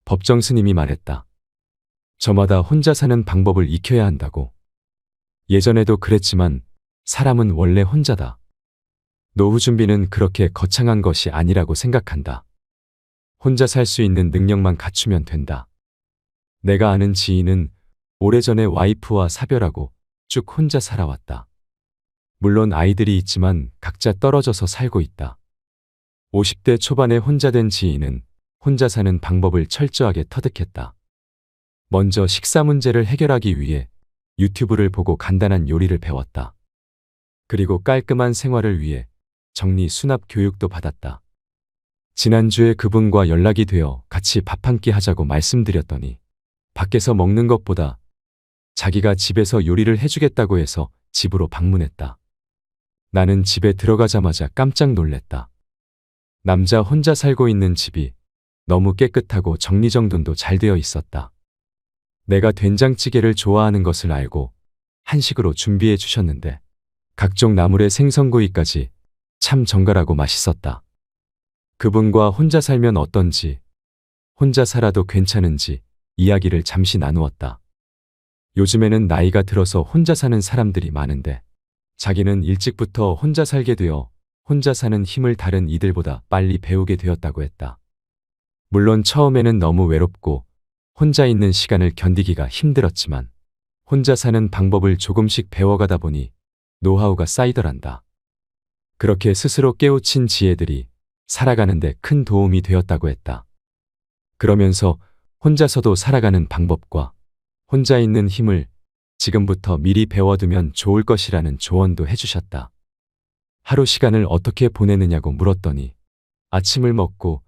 법정 스님이 말했다. 저마다 혼자 사는 방법을 익혀야 한다고. 예전에도 그랬지만 사람은 원래 혼자다. 노후 준비는 그렇게 거창한 것이 아니라고 생각한다. 혼자 살 수 있는 능력만 갖추면 된다. 내가 아는 지인은 오래전에 와이프와 사별하고 쭉 혼자 살아왔다. 물론 아이들이 있지만 각자 떨어져서 살고 있다. 50대 초반에 혼자 된 지인은 혼자 사는 방법을 철저하게 터득했다. 먼저 식사 문제를 해결하기 위해 유튜브를 보고 간단한 요리를 배웠다. 그리고 깔끔한 생활을 위해 정리 수납 교육도 받았다. 지난주에 그분과 연락이 되어 같이 밥 한 끼 하자고 말씀드렸더니 밖에서 먹는 것보다 자기가 집에서 요리를 해주겠다고 해서 집으로 방문했다. 나는 집에 들어가자마자 깜짝 놀랬다. 남자 혼자 살고 있는 집이 너무 깨끗하고 정리정돈도 잘 되어 있었다. 내가 된장찌개를 좋아하는 것을 알고 한식으로 준비해 주셨는데 각종 나물에 생선구이까지 참 정갈하고 맛있었다. 그분과 혼자 살면 어떤지, 혼자 살아도 괜찮은지 이야기를 잠시 나누었다. 요즘에는 나이가 들어서 혼자 사는 사람들이 많은데 자기는 일찍부터 혼자 살게 되어 혼자 사는 힘을 다른 이들보다 빨리 배우게 되었다고 했다. 물론 처음에는 너무 외롭고 혼자 있는 시간을 견디기가 힘들었지만 혼자 사는 방법을 조금씩 배워가다 보니 노하우가 쌓이더란다. 그렇게 스스로 깨우친 지혜들이 살아가는 데 큰 도움이 되었다고 했다. 그러면서 혼자서도 살아가는 방법과 혼자 있는 힘을 지금부터 미리 배워두면 좋을 것이라는 조언도 해주셨다. 하루 시간을 어떻게 보내느냐고 물었더니 아침을 먹고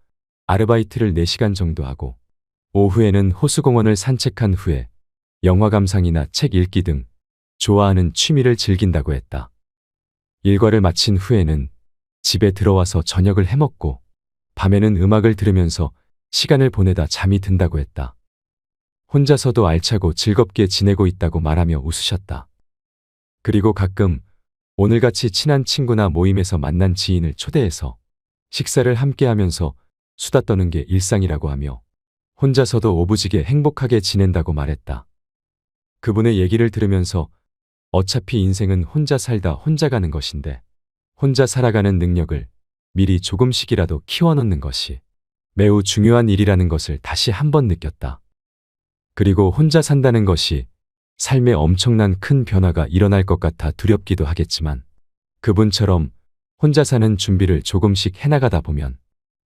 아르바이트를 4시간 정도 하고 오후에는 호수공원을 산책한 후에 영화 감상이나 책 읽기 등 좋아하는 취미를 즐긴다고 했다. 일과를 마친 후에는 집에 들어와서 저녁을 해먹고 밤에는 음악을 들으면서 시간을 보내다 잠이 든다고 했다. 혼자서도 알차고 즐겁게 지내고 있다고 말하며 웃으셨다. 그리고 가끔 오늘같이 친한 친구나 모임에서 만난 지인을 초대해서 식사를 함께 하면서 수다 떠는 게 일상이라고 하며 혼자서도 오부지게 행복하게 지낸다고 말했다. 그분의 얘기를 들으면서 어차피 인생은 혼자 살다 혼자 가는 것인데 혼자 살아가는 능력을 미리 조금씩이라도 키워놓는 것이 매우 중요한 일이라는 것을 다시 한번 느꼈다. 그리고 혼자 산다는 것이 삶에 엄청난 큰 변화가 일어날 것 같아 두렵기도 하겠지만 그분처럼 혼자 사는 준비를 조금씩 해나가다 보면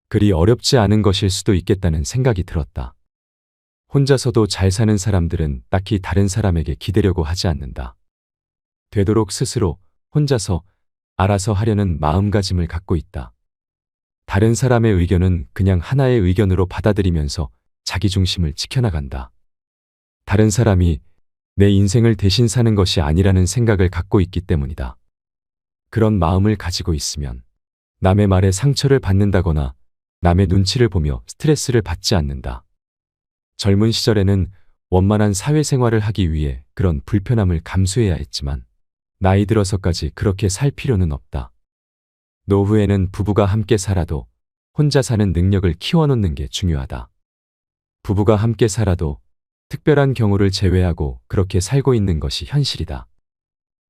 그리 어렵지 않은 것일 수도 있겠다는 생각이 들었다. 혼자서도 잘 사는 사람들은 딱히 다른 사람에게 기대려고 하지 않는다. 되도록 스스로 혼자서 알아서 하려는 마음가짐을 갖고 있다. 다른 사람의 의견은 그냥 하나의 의견으로 받아들이면서 자기중심을 지켜나간다. 다른 사람이 내 인생을 대신 사는 것이 아니라는 생각을 갖고 있기 때문이다. 그런 마음을 가지고 있으면 남의 말에 상처를 받는다거나 남의 눈치를 보며 스트레스를 받지 않는다. 젊은 시절에는 원만한 사회생활을 하기 위해 그런 불편함을 감수해야 했지만 나이 들어서까지 그렇게 살 필요는 없다. 노후에는 부부가 함께 살아도 혼자 사는 능력을 키워놓는 게 중요하다. 부부가 함께 살아도 특별한 경우를 제외하고 그렇게 살고 있는 것이 현실이다.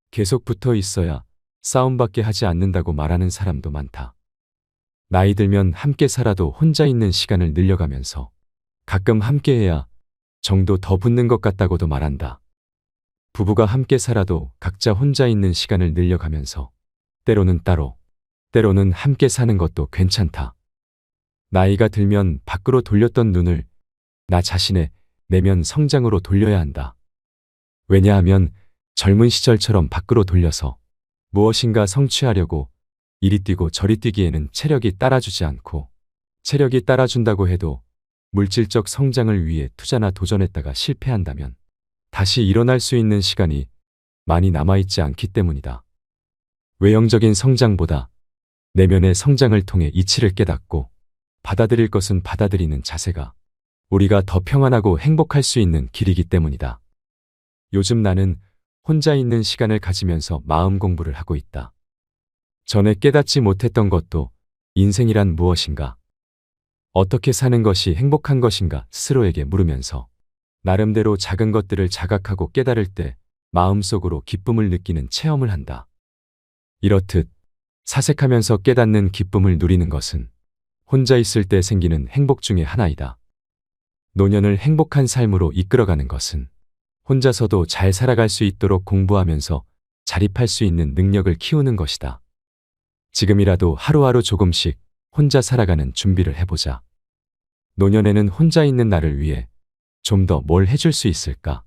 계속 붙어 있어야 싸움밖에 하지 않는다고 말하는 사람도 많다. 나이 들면 함께 살아도 혼자 있는 시간을 늘려가면서 가끔 함께해야 정도 더 붙는 것 같다고도 말한다. 부부가 함께 살아도 각자 혼자 있는 시간을 늘려가면서 때로는 따로, 때로는 함께 사는 것도 괜찮다. 나이가 들면 밖으로 돌렸던 눈을 나 자신의 내면 성장으로 돌려야 한다. 왜냐하면 젊은 시절처럼 밖으로 돌려서 무엇인가 성취하려고 이리 뛰고 저리 뛰기에는 체력이 따라주지 않고 체력이 따라준다고 해도 물질적 성장을 위해 투자나 도전했다가 실패한다면 다시 일어날 수 있는 시간이 많이 남아있지 않기 때문이다. 외형적인 성장보다 내면의 성장을 통해 이치를 깨닫고 받아들일 것은 받아들이는 자세가 우리가 더 평안하고 행복할 수 있는 길이기 때문이다. 요즘 나는 혼자 있는 시간을 가지면서 마음 공부를 하고 있다. 전에 깨닫지 못했던 것도 인생이란 무엇인가? 어떻게 사는 것이 행복한 것인가 스스로에게 물으면서 나름대로 작은 것들을 자각하고 깨달을 때 마음속으로 기쁨을 느끼는 체험을 한다. 이렇듯 사색하면서 깨닫는 기쁨을 누리는 것은 혼자 있을 때 생기는 행복 중의 하나이다. 노년을 행복한 삶으로 이끌어가는 것은 혼자서도 잘 살아갈 수 있도록 공부하면서 자립할 수 있는 능력을 키우는 것이다. 지금이라도 하루하루 조금씩 혼자 살아가는 준비를 해보자. 노년에는 혼자 있는 나를 위해 좀 더 뭘 해줄 수 있을까?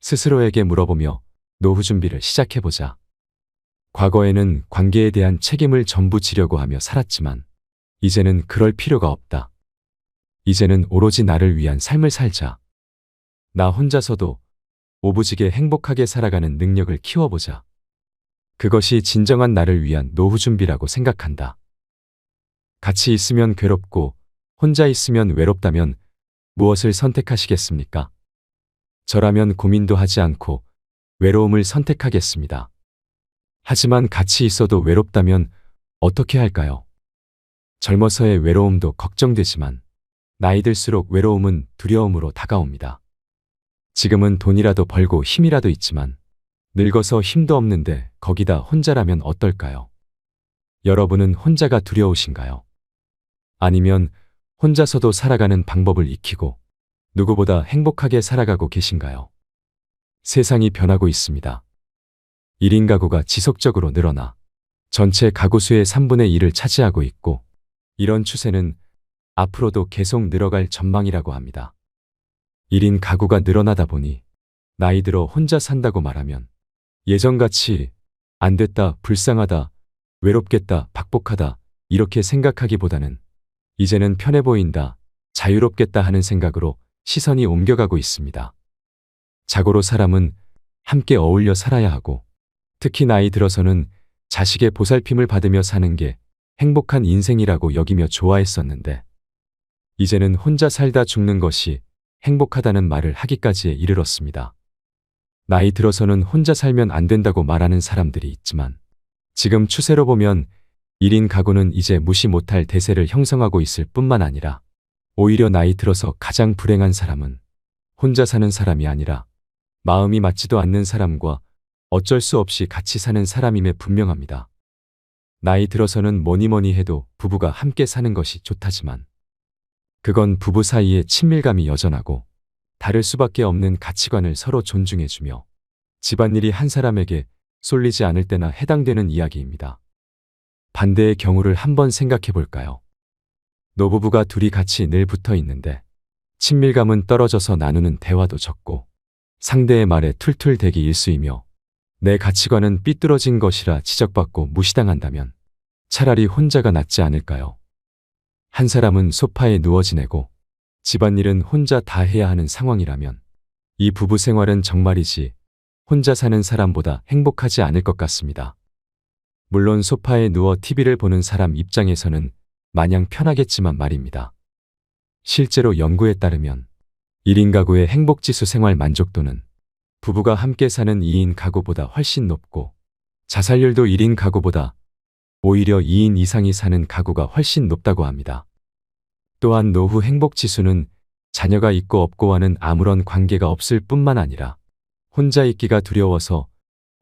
스스로에게 물어보며 노후 준비를 시작해보자. 과거에는 관계에 대한 책임을 전부 지려고 하며 살았지만 이제는 그럴 필요가 없다. 이제는 오로지 나를 위한 삶을 살자. 나 혼자서도 오부지게 행복하게 살아가는 능력을 키워보자. 그것이 진정한 나를 위한 노후 준비라고 생각한다. 같이 있으면 괴롭고 혼자 있으면 외롭다면 무엇을 선택하시겠습니까? 저라면 고민도 하지 않고 외로움을 선택하겠습니다. 하지만 같이 있어도 외롭다면 어떻게 할까요? 젊어서의 외로움도 걱정되지만 나이 들수록 외로움은 두려움으로 다가옵니다. 지금은 돈이라도 벌고 힘이라도 있지만 늙어서 힘도 없는데 거기다 혼자라면 어떨까요? 여러분은 혼자가 두려우신가요? 아니면 혼자서도 살아가는 방법을 익히고 누구보다 행복하게 살아가고 계신가요? 세상이 변하고 있습니다. 1인 가구가 지속적으로 늘어나 전체 가구 수의 3분의 1을 차지하고 있고 이런 추세는 앞으로도 계속 늘어갈 전망이라고 합니다. 1인 가구가 늘어나다 보니 나이 들어 혼자 산다고 말하면 예전같이 안 됐다, 불쌍하다, 외롭겠다, 박복하다 이렇게 생각하기보다는 이제는 편해 보인다, 자유롭겠다 하는 생각으로 시선이 옮겨가고 있습니다. 자고로 사람은 함께 어울려 살아야 하고 특히 나이 들어서는 자식의 보살핌을 받으며 사는 게 행복한 인생이라고 여기며 좋아했었는데 이제는 혼자 살다 죽는 것이 행복하다는 말을 하기까지에 이르렀습니다. 나이 들어서는 혼자 살면 안 된다고 말하는 사람들이 있지만 지금 추세로 보면 1인 가구는 이제 무시 못할 대세를 형성하고 있을 뿐만 아니라 오히려 나이 들어서 가장 불행한 사람은 혼자 사는 사람이 아니라 마음이 맞지도 않는 사람과 어쩔 수 없이 같이 사는 사람임에 분명합니다. 나이 들어서는 뭐니 해도 부부가 함께 사는 것이 좋다지만 그건 부부 사이에 친밀감이 여전하고 다를 수밖에 없는 가치관을 서로 존중해주며 집안일이 한 사람에게 쏠리지 않을 때나 해당되는 이야기입니다. 반대의 경우를 한번 생각해 볼까요? 노부부가 둘이 같이 늘 붙어 있는데 친밀감은 떨어져서 나누는 대화도 적고 상대의 말에 툴툴대기 일쑤이며 내 가치관은 삐뚤어진 것이라 지적받고 무시당한다면 차라리 혼자가 낫지 않을까요? 한 사람은 소파에 누워 지내고 집안일은 혼자 다 해야 하는 상황이라면 이 부부 생활은 정말이지 혼자 사는 사람보다 행복하지 않을 것 같습니다. 물론 소파에 누워 TV를 보는 사람 입장에서는 마냥 편하겠지만 말입니다. 실제로 연구에 따르면 1인 가구의 행복지수 생활 만족도는 부부가 함께 사는 2인 가구보다 훨씬 높고 자살률도 1인 가구보다 오히려 2인 이상이 사는 가구가 훨씬 높다고 합니다. 또한 노후 행복지수는 자녀가 있고 없고와는 아무런 관계가 없을 뿐만 아니라 혼자 있기가 두려워서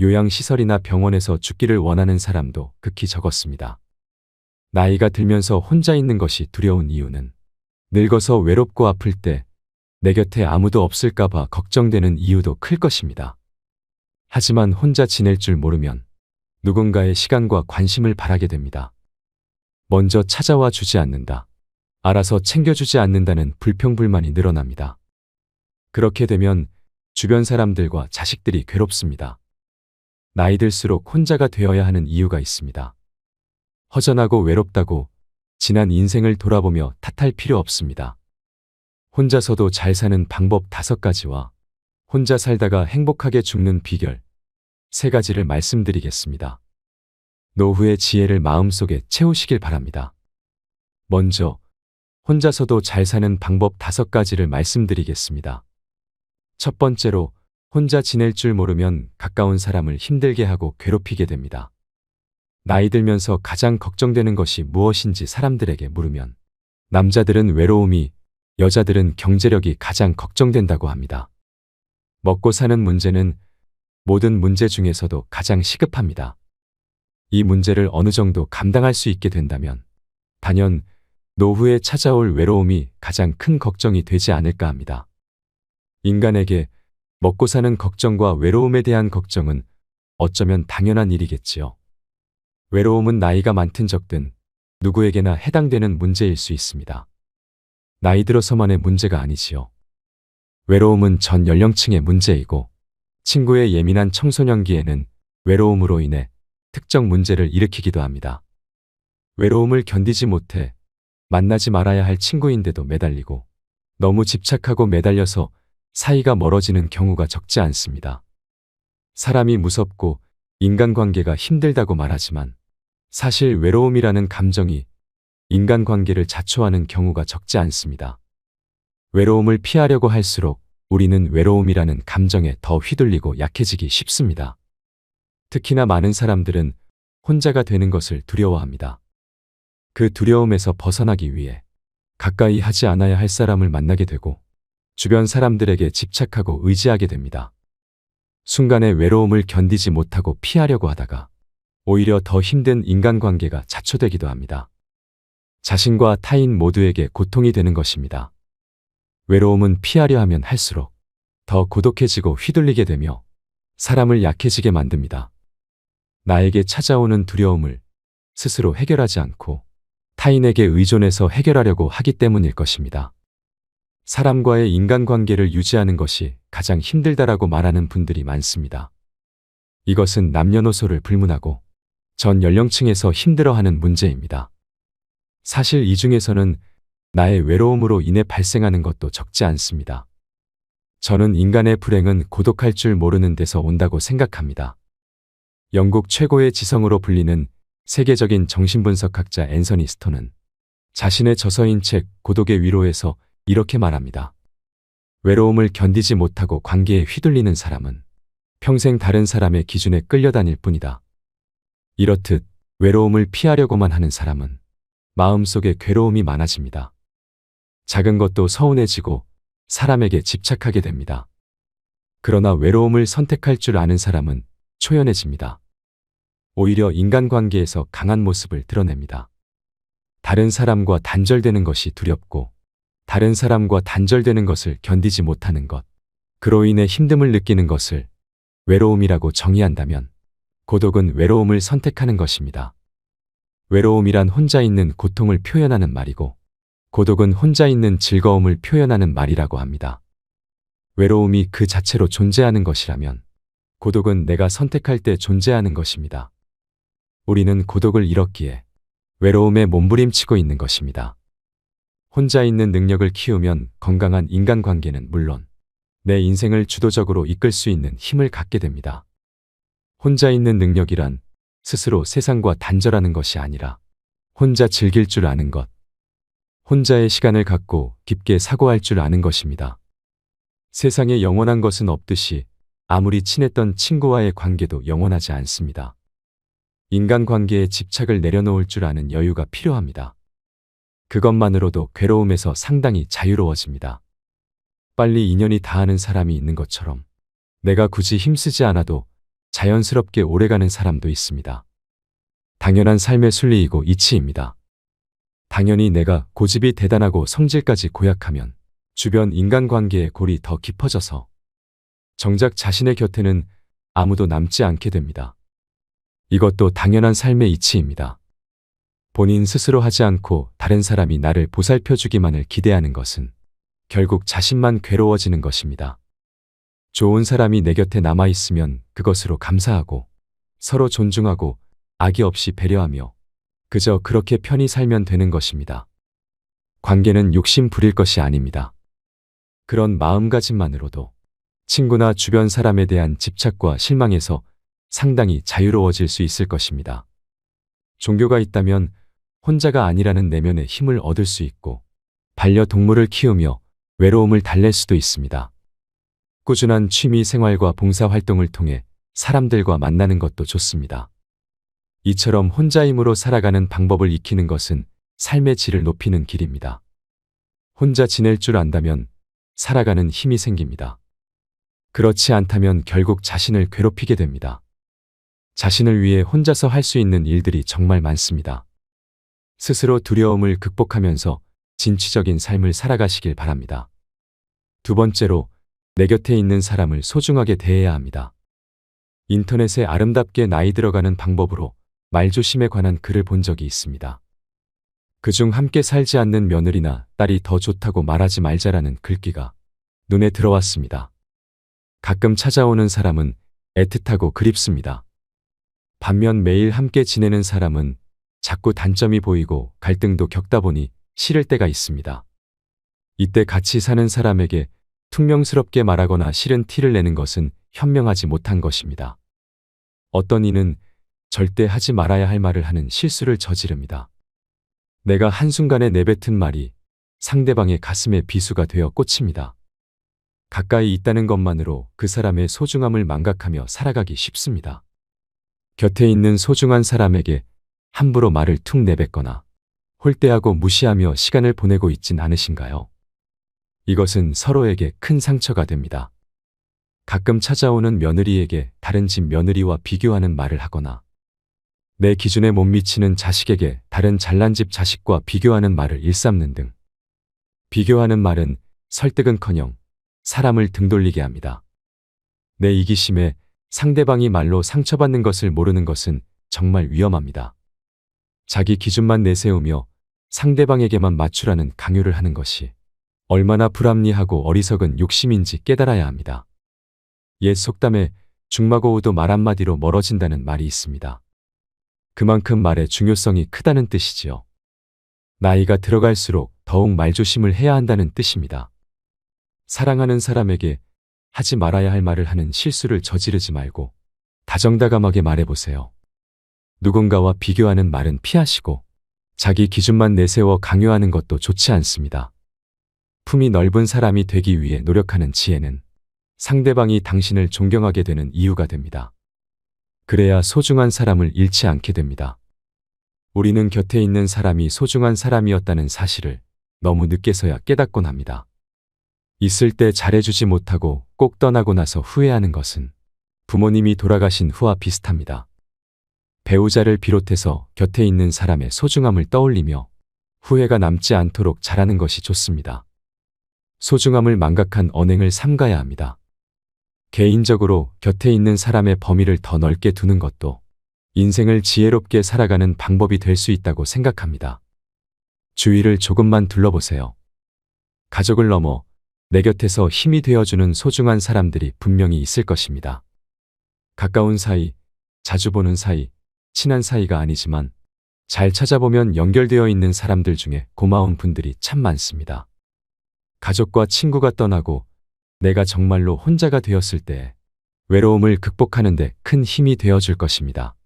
요양시설이나 병원에서 죽기를 원하는 사람도 극히 적었습니다. 나이가 들면서 혼자 있는 것이 두려운 이유는 늙어서 외롭고 아플 때 내 곁에 아무도 없을까봐 걱정되는 이유도 클 것입니다. 하지만 혼자 지낼 줄 모르면 누군가의 시간과 관심을 바라게 됩니다. 먼저 찾아와 주지 않는다. 알아서 챙겨주지 않는다는 불평불만이 늘어납니다. 그렇게 되면 주변 사람들과 자식들이 괴롭습니다. 나이 들수록 혼자가 되어야 하는 이유가 있습니다. 허전하고 외롭다고 지난 인생을 돌아보며 탓할 필요 없습니다. 혼자서도 잘 사는 방법 5가지와 혼자 살다가 행복하게 죽는 비결 3가지를 말씀드리겠습니다. 노후의 지혜를 마음속에 채우시길 바랍니다. 먼저 혼자서도 잘 사는 방법 5가지를 말씀드리겠습니다. 첫 번째로 혼자 지낼 줄 모르면 가까운 사람을 힘들게 하고 괴롭히게 됩니다. 나이 들면서 가장 걱정되는 것이 무엇인지 사람들에게 물으면 남자들은 외로움이, 여자들은 경제력이 가장 걱정된다고 합니다. 먹고 사는 문제는 모든 문제 중에서도 가장 시급합니다. 이 문제를 어느 정도 감당할 수 있게 된다면 단연 노후에 찾아올 외로움이 가장 큰 걱정이 되지 않을까 합니다. 인간에게 먹고 사는 걱정과 외로움에 대한 걱정은 어쩌면 당연한 일이겠지요. 외로움은 나이가 많든 적든 누구에게나 해당되는 문제일 수 있습니다. 나이 들어서만의 문제가 아니지요. 외로움은 전 연령층의 문제이고 친구의 예민한 청소년기에는 외로움으로 인해 특정 문제를 일으키기도 합니다. 외로움을 견디지 못해 만나지 말아야 할 친구인데도 매달리고 너무 집착하고 매달려서 사이가 멀어지는 경우가 적지 않습니다. 사람이 무섭고 인간관계가 힘들다고 말하지만 사실 외로움이라는 감정이 인간관계를 자초하는 경우가 적지 않습니다. 외로움을 피하려고 할수록 우리는 외로움이라는 감정에 더 휘둘리고 약해지기 쉽습니다. 특히나 많은 사람들은 혼자가 되는 것을 두려워합니다. 그 두려움에서 벗어나기 위해 가까이 하지 않아야 할 사람을 만나게 되고 주변 사람들에게 집착하고 의지하게 됩니다. 순간의 외로움을 견디지 못하고 피하려고 하다가 오히려 더 힘든 인간관계가 자초되기도 합니다. 자신과 타인 모두에게 고통이 되는 것입니다. 외로움은 피하려 하면 할수록 더 고독해지고 휘둘리게 되며 사람을 약해지게 만듭니다. 나에게 찾아오는 두려움을 스스로 해결하지 않고 타인에게 의존해서 해결하려고 하기 때문일 것입니다. 사람과의 인간관계를 유지하는 것이 가장 힘들다라고 말하는 분들이 많습니다. 이것은 남녀노소를 불문하고 전 연령층에서 힘들어하는 문제입니다. 사실 이 중에서는 나의 외로움으로 인해 발생하는 것도 적지 않습니다. 저는 인간의 불행은 고독할 줄 모르는 데서 온다고 생각합니다. 영국 최고의 지성으로 불리는 세계적인 정신분석학자 앤서니 스톤은 자신의 저서인 책 고독의 위로에서 이렇게 말합니다. 외로움을 견디지 못하고 관계에 휘둘리는 사람은 평생 다른 사람의 기준에 끌려다닐 뿐이다. 이렇듯 외로움을 피하려고만 하는 사람은 마음속에 괴로움이 많아집니다. 작은 것도 서운해지고 사람에게 집착하게 됩니다. 그러나 외로움을 선택할 줄 아는 사람은 초연해집니다. 오히려 인간관계에서 강한 모습을 드러냅니다. 다른 사람과 단절되는 것이 두렵고 다른 사람과 단절되는 것을 견디지 못하는 것, 그로 인해 힘듦을 느끼는 것을 외로움이라고 정의한다면 고독은 외로움을 선택하는 것입니다. 외로움이란 혼자 있는 고통을 표현하는 말이고 고독은 혼자 있는 즐거움을 표현하는 말이라고 합니다. 외로움이 그 자체로 존재하는 것이라면 고독은 내가 선택할 때 존재하는 것입니다. 우리는 고독을 잃었기에 외로움에 몸부림치고 있는 것입니다. 혼자 있는 능력을 키우면 건강한 인간관계는 물론 내 인생을 주도적으로 이끌 수 있는 힘을 갖게 됩니다. 혼자 있는 능력이란 스스로 세상과 단절하는 것이 아니라 혼자 즐길 줄 아는 것, 혼자의 시간을 갖고 깊게 사고할 줄 아는 것입니다. 세상에 영원한 것은 없듯이 아무리 친했던 친구와의 관계도 영원하지 않습니다. 인간관계에 집착을 내려놓을 줄 아는 여유가 필요합니다. 그것만으로도 괴로움에서 상당히 자유로워집니다. 빨리 인연이 닿는 사람이 있는 것처럼 내가 굳이 힘쓰지 않아도 자연스럽게 오래가는 사람도 있습니다. 당연한 삶의 순리이고 이치입니다. 당연히 내가 고집이 대단하고 성질까지 고약하면 주변 인간관계의 골이 더 깊어져서 정작 자신의 곁에는 아무도 남지 않게 됩니다. 이것도 당연한 삶의 이치입니다. 본인 스스로 하지 않고 다른 사람이 나를 보살펴주기만을 기대하는 것은 결국 자신만 괴로워지는 것입니다. 좋은 사람이 내 곁에 남아있으면 그것으로 감사하고 서로 존중하고 악의 없이 배려하며 그저 그렇게 편히 살면 되는 것입니다. 관계는 욕심 부릴 것이 아닙니다. 그런 마음가짐만으로도 친구나 주변 사람에 대한 집착과 실망에서 상당히 자유로워질 수 있을 것입니다. 종교가 있다면 혼자가 아니라는 내면의 힘을 얻을 수 있고 반려동물을 키우며 외로움을 달랠 수도 있습니다. 꾸준한 취미 생활과 봉사활동을 통해 사람들과 만나는 것도 좋습니다. 이처럼 혼자임으로 살아가는 방법을 익히는 것은 삶의 질을 높이는 길입니다. 혼자 지낼 줄 안다면 살아가는 힘이 생깁니다. 그렇지 않다면 결국 자신을 괴롭히게 됩니다. 자신을 위해 혼자서 할 수 있는 일들이 정말 많습니다. 스스로 두려움을 극복하면서 진취적인 삶을 살아가시길 바랍니다. 두 번째로, 내 곁에 있는 사람을 소중하게 대해야 합니다. 인터넷에 아름답게 나이 들어가는 방법으로 말조심에 관한 글을 본 적이 있습니다. 그중 함께 살지 않는 며느리나 딸이 더 좋다고 말하지 말자라는 글귀가 눈에 들어왔습니다. 가끔 찾아오는 사람은 애틋하고 그립습니다. 반면 매일 함께 지내는 사람은 자꾸 단점이 보이고 갈등도 겪다 보니 싫을 때가 있습니다. 이때 같이 사는 사람에게 퉁명스럽게 말하거나 싫은 티를 내는 것은 현명하지 못한 것입니다. 어떤 이는 절대 하지 말아야 할 말을 하는 실수를 저지릅니다. 내가 한순간에 내뱉은 말이 상대방의 가슴에 비수가 되어 꽂힙니다. 가까이 있다는 것만으로 그 사람의 소중함을 망각하며 살아가기 쉽습니다. 곁에 있는 소중한 사람에게 함부로 말을 툭 내뱉거나 홀대하고 무시하며 시간을 보내고 있진 않으신가요? 이것은 서로에게 큰 상처가 됩니다. 가끔 찾아오는 며느리에게 다른 집 며느리와 비교하는 말을 하거나 내 기준에 못 미치는 자식에게 다른 잘난 집 자식과 비교하는 말을 일삼는 등 비교하는 말은 설득은커녕 사람을 등돌리게 합니다. 내 이기심에 상대방이 말로 상처받는 것을 모르는 것은 정말 위험합니다. 자기 기준만 내세우며 상대방에게만 맞추라는 강요를 하는 것이 얼마나 불합리하고 어리석은 욕심인지 깨달아야 합니다. 옛 속담에 중마고우도 말 한마디로 멀어진다는 말이 있습니다. 그만큼 말의 중요성이 크다는 뜻이지요. 나이가 들어갈수록 더욱 말조심을 해야 한다는 뜻입니다. 사랑하는 사람에게 하지 말아야 할 말을 하는 실수를 저지르지 말고 다정다감하게 말해보세요. 누군가와 비교하는 말은 피하시고 자기 기준만 내세워 강요하는 것도 좋지 않습니다. 품이 넓은 사람이 되기 위해 노력하는 지혜는 상대방이 당신을 존경하게 되는 이유가 됩니다. 그래야 소중한 사람을 잃지 않게 됩니다. 우리는 곁에 있는 사람이 소중한 사람이었다는 사실을 너무 늦게서야 깨닫곤 합니다. 있을 때 잘해주지 못하고 꼭 떠나고 나서 후회하는 것은 부모님이 돌아가신 후와 비슷합니다. 배우자를 비롯해서 곁에 있는 사람의 소중함을 떠올리며 후회가 남지 않도록 잘하는 것이 좋습니다. 소중함을 망각한 언행을 삼가야 합니다. 개인적으로 곁에 있는 사람의 범위를 더 넓게 두는 것도 인생을 지혜롭게 살아가는 방법이 될 수 있다고 생각합니다. 주위를 조금만 둘러보세요. 가족을 넘어 내 곁에서 힘이 되어주는 소중한 사람들이 분명히 있을 것입니다. 가까운 사이, 자주 보는 사이, 친한 사이가 아니지만 잘 찾아보면 연결되어 있는 사람들 중에 고마운 분들이 참 많습니다. 가족과 친구가 떠나고 내가 정말로 혼자가 되었을 때 외로움을 극복하는 데 큰 힘이 되어줄 것입니다.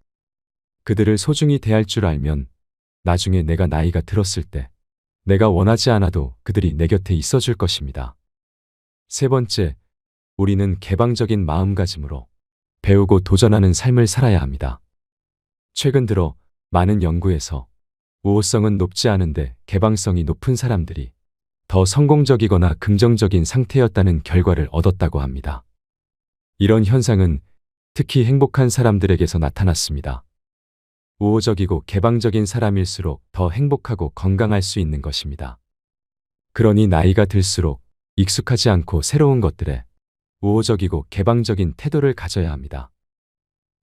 그들을 소중히 대할 줄 알면 나중에 내가 나이가 들었을 때 내가 원하지 않아도 그들이 내 곁에 있어줄 것입니다. 세 번째, 우리는 개방적인 마음가짐으로 배우고 도전하는 삶을 살아야 합니다. 최근 들어 많은 연구에서 우호성은 높지 않은데 개방성이 높은 사람들이 더 성공적이거나 긍정적인 상태였다는 결과를 얻었다고 합니다. 이런 현상은 특히 행복한 사람들에게서 나타났습니다. 우호적이고 개방적인 사람일수록 더 행복하고 건강할 수 있는 것입니다. 그러니 나이가 들수록 익숙하지 않고 새로운 것들에 우호적이고 개방적인 태도를 가져야 합니다.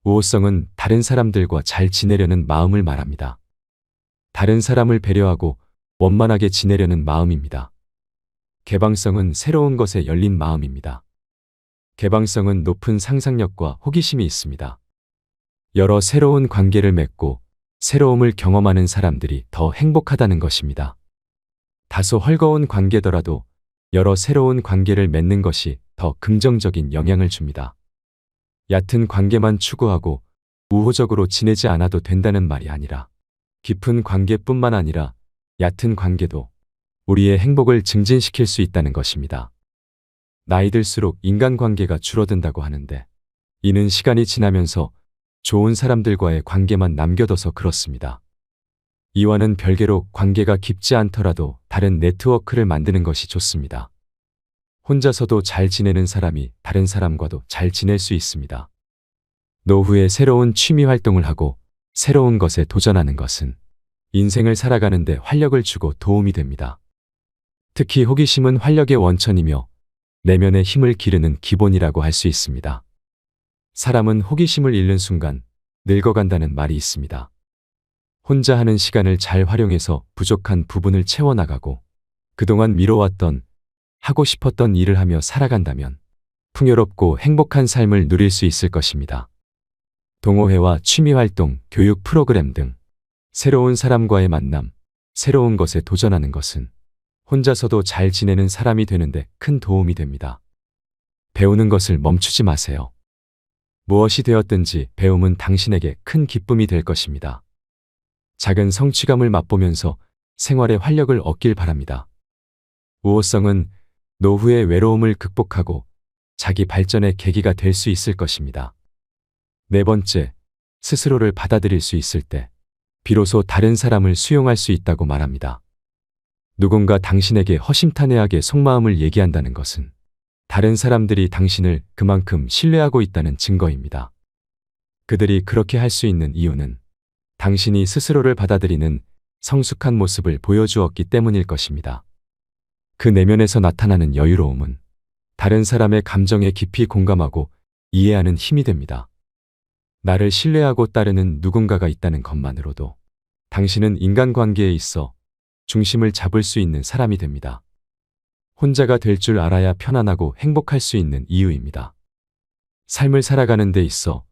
우호성은 다른 사람들과 잘 지내려는 마음을 말합니다. 다른 사람을 배려하고 원만하게 지내려는 마음입니다. 개방성은 새로운 것에 열린 마음입니다. 개방성은 높은 상상력과 호기심이 있습니다. 여러 새로운 관계를 맺고 새로움을 경험하는 사람들이 더 행복하다는 것입니다. 다소 헐거운 관계더라도 여러 새로운 관계를 맺는 것이 더 긍정적인 영향을 줍니다. 얕은 관계만 추구하고 우호적으로 지내지 않아도 된다는 말이 아니라 깊은 관계뿐만 아니라 얕은 관계도 우리의 행복을 증진시킬 수 있다는 것입니다. 나이 들수록 인간관계가 줄어든다고 하는데 이는 시간이 지나면서 좋은 사람들과의 관계만 남겨둬서 그렇습니다. 이와는 별개로 관계가 깊지 않더라도 다른 네트워크를 만드는 것이 좋습니다. 혼자서도 잘 지내는 사람이 다른 사람과도 잘 지낼 수 있습니다. 노후에 새로운 취미 활동을 하고 새로운 것에 도전하는 것은 인생을 살아가는데 활력을 주고 도움이 됩니다. 특히 호기심은 활력의 원천이며 내면의 힘을 기르는 기본이라고 할 수 있습니다. 사람은 호기심을 잃는 순간 늙어간다는 말이 있습니다. 혼자 하는 시간을 잘 활용해서 부족한 부분을 채워나가고 그동안 미뤄왔던 하고 싶었던 일을 하며 살아간다면 풍요롭고 행복한 삶을 누릴 수 있을 것입니다. 동호회와 취미활동, 교육 프로그램 등 새로운 사람과의 만남, 새로운 것에 도전하는 것은 혼자서도 잘 지내는 사람이 되는데 큰 도움이 됩니다. 배우는 것을 멈추지 마세요. 무엇이 되었든지 배움은 당신에게 큰 기쁨이 될 것입니다. 작은 성취감을 맛보면서 생활의 활력을 얻길 바랍니다. 우호성은 노후의 외로움을 극복하고 자기 발전의 계기가 될 수 있을 것입니다. 네 번째, 스스로를 받아들일 수 있을 때 비로소 다른 사람을 수용할 수 있다고 말합니다. 누군가 당신에게 허심탄회하게 속마음을 얘기한다는 것은 다른 사람들이 당신을 그만큼 신뢰하고 있다는 증거입니다. 그들이 그렇게 할 수 있는 이유는 당신이 스스로를 받아들이는 성숙한 모습을 보여주었기 때문일 것입니다. 그 내면에서 나타나는 여유로움은 다른 사람의 감정에 깊이 공감하고 이해하는 힘이 됩니다. 나를 신뢰하고 따르는 누군가가 있다는 것만으로도 당신은 인간관계에 있어 중심을 잡을 수 있는 사람이 됩니다. 혼자가 될 줄 알아야 편안하고 행복할 수 있는 이유입니다. 삶을 살아가는 데 있어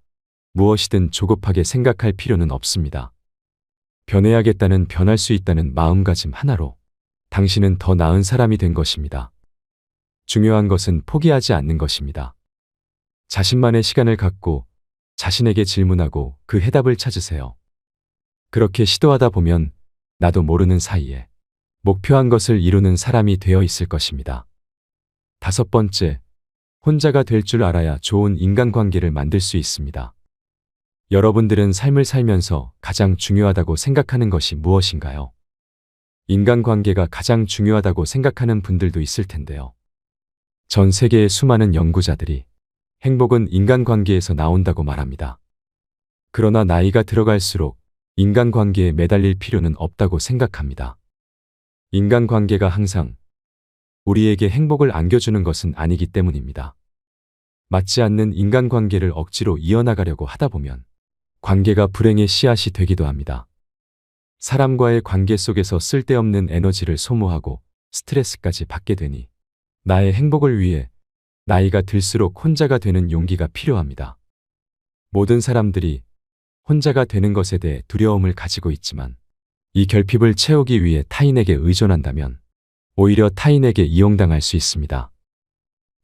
무엇이든 조급하게 생각할 필요는 없습니다. 변해야겠다는 변할 수 있다는 마음가짐 하나로 당신은 더 나은 사람이 된 것입니다. 중요한 것은 포기하지 않는 것입니다. 자신만의 시간을 갖고 자신에게 질문하고 그 해답을 찾으세요. 그렇게 시도하다 보면 나도 모르는 사이에 목표한 것을 이루는 사람이 되어 있을 것입니다. 다섯 번째, 혼자가 될 줄 알아야 좋은 인간관계를 만들 수 있습니다. 여러분들은 삶을 살면서 가장 중요하다고 생각하는 것이 무엇인가요? 인간관계가 가장 중요하다고 생각하는 분들도 있을 텐데요. 전 세계의 수많은 연구자들이 행복은 인간관계에서 나온다고 말합니다. 그러나 나이가 들어갈수록 인간관계에 매달릴 필요는 없다고 생각합니다. 인간관계가 항상 우리에게 행복을 안겨주는 것은 아니기 때문입니다. 맞지 않는 인간관계를 억지로 이어나가려고 하다 보면 관계가 불행의 씨앗이 되기도 합니다. 사람과의 관계 속에서 쓸데없는 에너지를 소모하고 스트레스까지 받게 되니 나의 행복을 위해 나이가 들수록 혼자가 되는 용기가 필요합니다. 모든 사람들이 혼자가 되는 것에 대해 두려움을 가지고 있지만 이 결핍을 채우기 위해 타인에게 의존한다면 오히려 타인에게 이용당할 수 있습니다.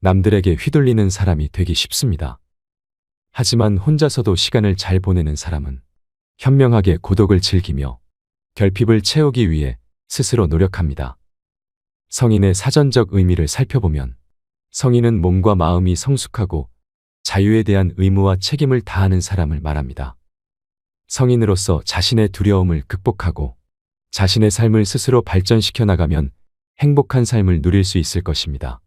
남들에게 휘둘리는 사람이 되기 쉽습니다. 하지만 혼자서도 시간을 잘 보내는 사람은 현명하게 고독을 즐기며 결핍을 채우기 위해 스스로 노력합니다. 성인의 사전적 의미를 살펴보면 성인은 몸과 마음이 성숙하고 자유에 대한 의무와 책임을 다하는 사람을 말합니다. 성인으로서 자신의 두려움을 극복하고 자신의 삶을 스스로 발전시켜 나가면 행복한 삶을 누릴 수 있을 것입니다.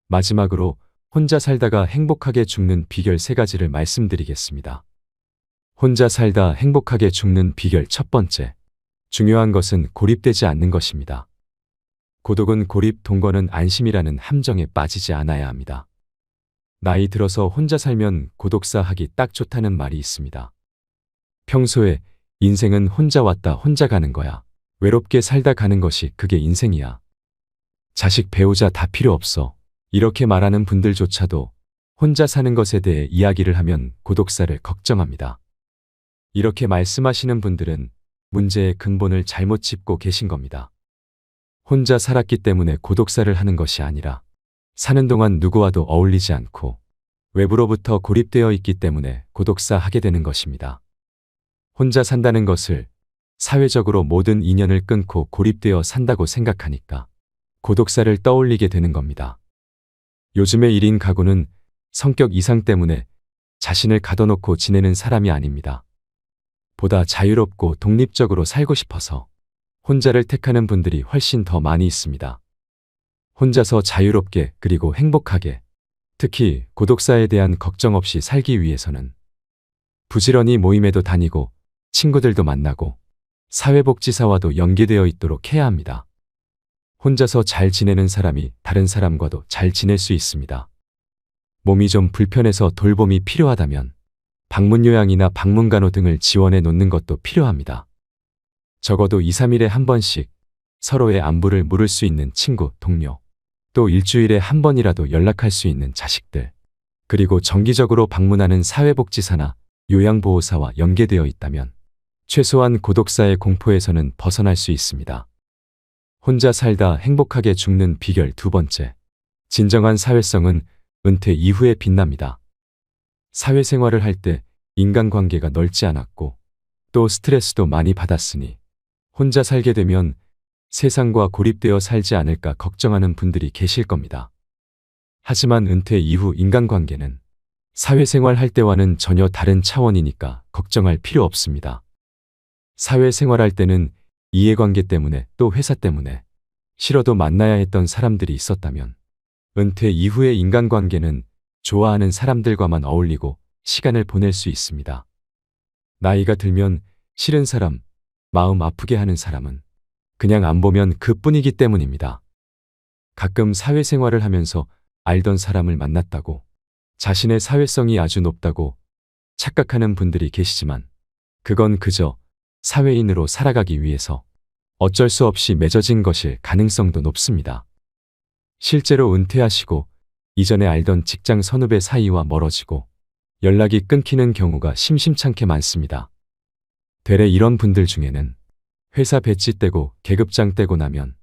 마지막으로 혼자 살다가 행복하게 죽는 비결 3가지를 말씀드리겠습니다. 혼자 살다 행복하게 죽는 비결 첫 번째. 중요한 것은 고립되지 않는 것입니다. 고독은 고립, 동거는 안심이라는 함정에 빠지지 않아야 합니다. 나이 들어서 혼자 살면 고독사하기 딱 좋다는 말이 있습니다. 평소에 인생은 혼자 왔다 혼자 가는 거야. 외롭게 살다 가는 것이 그게 인생이야. 자식 배우자 다 필요 없어. 이렇게 말하는 분들조차도 혼자 사는 것에 대해 이야기를 하면 고독사를 걱정합니다. 이렇게 말씀하시는 분들은 문제의 근본을 잘못 짚고 계신 겁니다. 혼자 살았기 때문에 고독사를 하는 것이 아니라 사는 동안 누구와도 어울리지 않고 외부로부터 고립되어 있기 때문에 고독사 하게 되는 것입니다. 혼자 산다는 것을 사회적으로 모든 인연을 끊고 고립되어 산다고 생각하니까 고독사를 떠올리게 되는 겁니다. 요즘의 1인 가구는 성격 이상 때문에 자신을 가둬놓고 지내는 사람이 아닙니다. 보다 자유롭고 독립적으로 살고 싶어서 혼자를 택하는 분들이 훨씬 더 많이 있습니다. 혼자서 자유롭게 그리고 행복하게, 특히 고독사에 대한 걱정 없이 살기 위해서는 부지런히 모임에도 다니고 친구들도 만나고 사회복지사와도 연계되어 있도록 해야 합니다. 혼자서 잘 지내는 사람이 다른 사람과도 잘 지낼 수 있습니다. 몸이 좀 불편해서 돌봄이 필요하다면 방문 요양이나 방문간호 등을 지원해 놓는 것도 필요합니다. 적어도 2, 3일에 한 번씩 서로의 안부를 물을 수 있는 친구, 동료, 또 일주일에 한 번이라도 연락할 수 있는 자식들, 그리고 정기적으로 방문하는 사회복지사나 요양보호사와 연계되어 있다면 최소한 고독사의 공포에서는 벗어날 수 있습니다. 혼자 살다 행복하게 죽는 비결 두 번째. 진정한 사회성은 은퇴 이후에 빛납니다. 사회생활을 할 때 인간관계가 넓지 않았고 또 스트레스도 많이 받았으니 혼자 살게 되면 세상과 고립되어 살지 않을까 걱정하는 분들이 계실 겁니다. 하지만 은퇴 이후 인간관계는 사회생활 할 때와는 전혀 다른 차원이니까 걱정할 필요 없습니다. 사회생활 할 때는 이해관계 때문에 또 회사 때문에 싫어도 만나야 했던 사람들이 있었다면 은퇴 이후의 인간관계는 좋아하는 사람들과만 어울리고 시간을 보낼 수 있습니다. 나이가 들면 싫은 사람, 마음 아프게 하는 사람은 그냥 안 보면 그뿐이기 때문입니다. 가끔 사회생활을 하면서 알던 사람을 만났다고 자신의 사회성이 아주 높다고 착각하는 분들이 계시지만 그건 그저 사회인으로 살아가기 위해서 어쩔 수 없이 맺어진 것일 가능성도 높습니다. 실제로 은퇴하시고 이전에 알던 직장 선후배 사이와 멀어지고 연락이 끊기는 경우가 심심찮게 많습니다. 되레 이런 분들 중에는 회사 배지 떼고 계급장 떼고 나면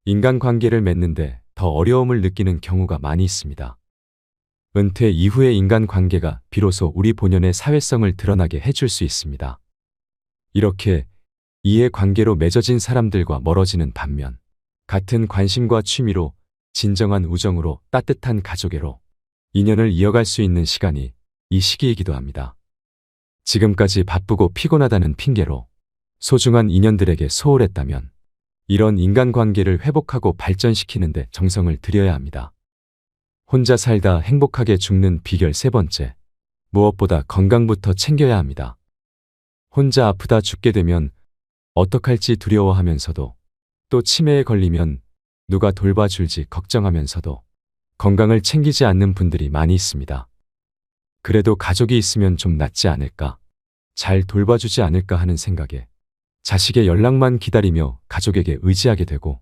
인간관계를 맺는데 더 어려움을 느끼는 경우가 많이 있습니다. 은퇴 이후의 인간관계가 비로소 우리 본연의 사회성을 드러나게 해줄 수 있습니다. 이렇게 이해관계로 맺어진 사람들과 멀어지는 반면 같은 관심과 취미로 진정한 우정으로 따뜻한 가족애로 인연을 이어갈 수 있는 시간이 이 시기이기도 합니다. 지금까지 바쁘고 피곤하다는 핑계로 소중한 인연들에게 소홀했다면 이런 인간관계를 회복하고 발전시키는데 정성을 들여야 합니다. 혼자 살다 행복하게 죽는 비결 세 번째. 무엇보다 건강부터 챙겨야 합니다. 혼자 아프다 죽게 되면 어떡할지 두려워하면서도 또 치매에 걸리면 누가 돌봐줄지 걱정하면서도 건강을 챙기지 않는 분들이 많이 있습니다. 그래도 가족이 있으면 좀 낫지 않을까, 잘 돌봐주지 않을까 하는 생각에 자식의 연락만 기다리며 가족에게 의지하게 되고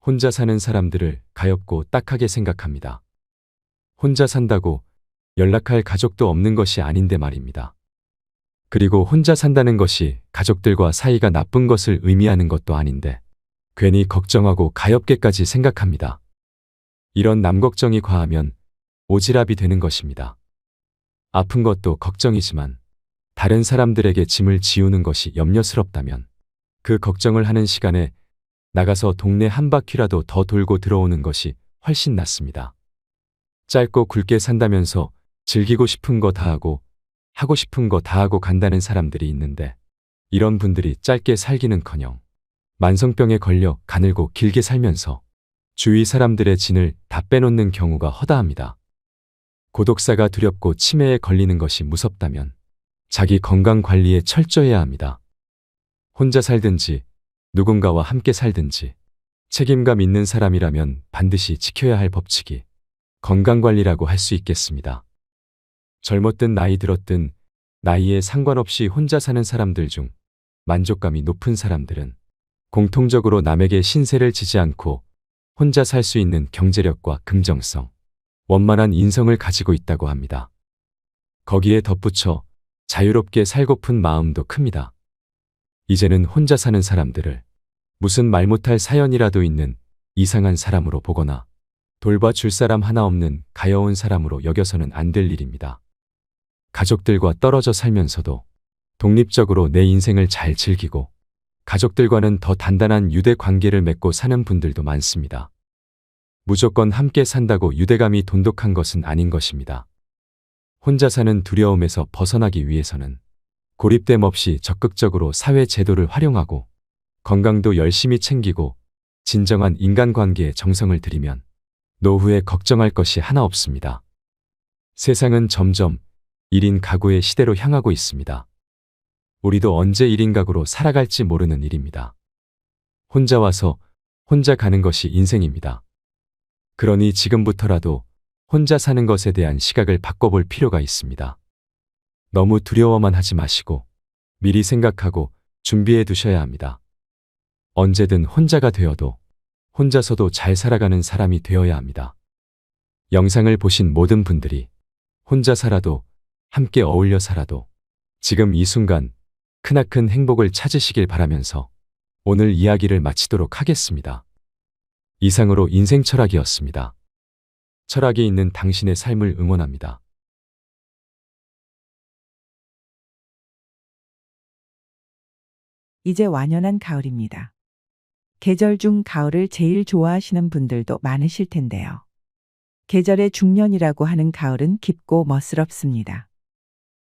혼자 사는 사람들을 가엾고 딱하게 생각합니다. 혼자 산다고 연락할 가족도 없는 것이 아닌데 말입니다. 그리고 혼자 산다는 것이 가족들과 사이가 나쁜 것을 의미하는 것도 아닌데 괜히 걱정하고 가엾게까지 생각합니다. 이런 남 걱정이 과하면 오지랖이 되는 것입니다. 아픈 것도 걱정이지만 다른 사람들에게 짐을 지우는 것이 염려스럽다면 그 걱정을 하는 시간에 나가서 동네 한 바퀴라도 더 돌고 들어오는 것이 훨씬 낫습니다. 짧고 굵게 산다면서 즐기고 싶은 거 다 하고 싶은 거 다 하고 간다는 사람들이 있는데 이런 분들이 짧게 살기는커녕 만성병에 걸려 가늘고 길게 살면서 주위 사람들의 진을 다 빼놓는 경우가 허다합니다. 고독사가 두렵고 치매에 걸리는 것이 무섭다면 자기 건강 관리에 철저해야 합니다. 혼자 살든지 누군가와 함께 살든지 책임감 있는 사람이라면 반드시 지켜야 할 법칙이 건강관리라고 할 수 있겠습니다. 젊었든 나이 들었든 나이에 상관없이 혼자 사는 사람들 중 만족감이 높은 사람들은 공통적으로 남에게 신세를 지지 않고 혼자 살 수 있는 경제력과 긍정성, 원만한 인성을 가지고 있다고 합니다. 거기에 덧붙여 자유롭게 살고픈 마음도 큽니다. 이제는 혼자 사는 사람들을 무슨 말 못할 사연이라도 있는 이상한 사람으로 보거나 돌봐줄 사람 하나 없는 가여운 사람으로 여겨서는 안 될 일입니다. 가족들과 떨어져 살면서도 독립적으로 내 인생을 잘 즐기고 가족들과는 더 단단한 유대 관계를 맺고 사는 분들도 많습니다. 무조건 함께 산다고 유대감이 돈독한 것은 아닌 것입니다. 혼자 사는 두려움에서 벗어나기 위해서는 고립됨 없이 적극적으로 사회 제도를 활용하고 건강도 열심히 챙기고 진정한 인간관계에 정성을 들이면 노후에 걱정할 것이 하나 없습니다. 세상은 점점 1인 가구의 시대로 향하고 있습니다. 우리도 언제 1인 가구로 살아갈지 모르는 일입니다. 혼자 와서 혼자 가는 것이 인생입니다. 그러니 지금부터라도 혼자 사는 것에 대한 시각을 바꿔볼 필요가 있습니다. 너무 두려워만 하지 마시고 미리 생각하고 준비해 두셔야 합니다. 언제든 혼자가 되어도 혼자서도 잘 살아가는 사람이 되어야 합니다. 영상을 보신 모든 분들이 혼자 살아도 함께 어울려 살아도 지금 이 순간 크나큰 행복을 찾으시길 바라면서 오늘 이야기를 마치도록 하겠습니다. 이상으로 인생철학이었습니다. 철학이 있는 당신의 삶을 응원합니다. 이제 완연한 가을입니다. 계절 중 가을을 제일 좋아하시는 분들도 많으실 텐데요. 계절의 중년이라고 하는 가을은 깊고 멋스럽습니다.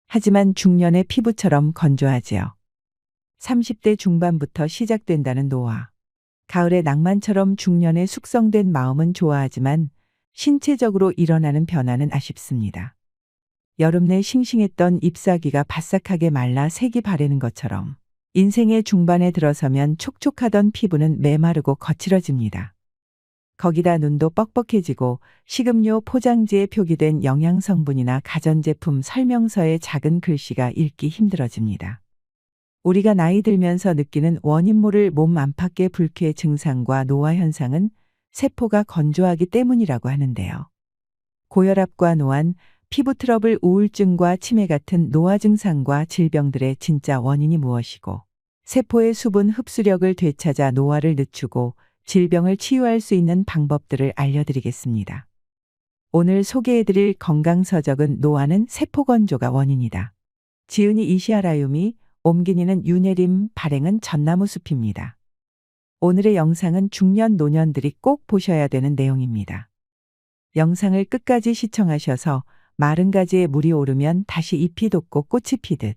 하지만 중년의 피부처럼 건조하지요. 30대 중반부터 시작된다는 노화. 가을의 낭만처럼 중년의 숙성된 마음은 좋아하지만 신체적으로 일어나는 변화는 아쉽습니다. 여름 내 싱싱했던 잎사귀가 바싹하게 말라 색이 바래는 것처럼 인생의 중반에 들어서면 촉촉하던 피부는 메마르고 거칠어집니다. 거기다 눈도 뻑뻑해지고 식음료 포장지에 표기된 영양성분이나 가전제품 설명서의 작은 글씨가 읽기 힘들어집니다. 우리가 나이 들면서 느끼는 원인 모를 몸 안팎의 불쾌 증상과 노화 현상은 세포가 건조하기 때문이라고 하는데요. 고혈압과 노안, 피부 트러블, 우울증과 치매 같은 노화 증상과 질병들의 진짜 원인이 무엇이고 세포의 수분 흡수력을 되찾아 노화를 늦추고 질병을 치유할 수 있는 방법들을 알려드리겠습니다. 오늘 소개해드릴 건강서적은 노화는 세포 건조가 원인이다. 지은이 이시아라유미, 옴기니는 유네림, 발행은 전나무숲입니다. 오늘의 영상은 중년 노년들이 꼭 보셔야 되는 내용입니다. 영상을 끝까지 시청하셔서 마른 가지에 물이 오르면 다시 잎이 돋고 꽃이 피듯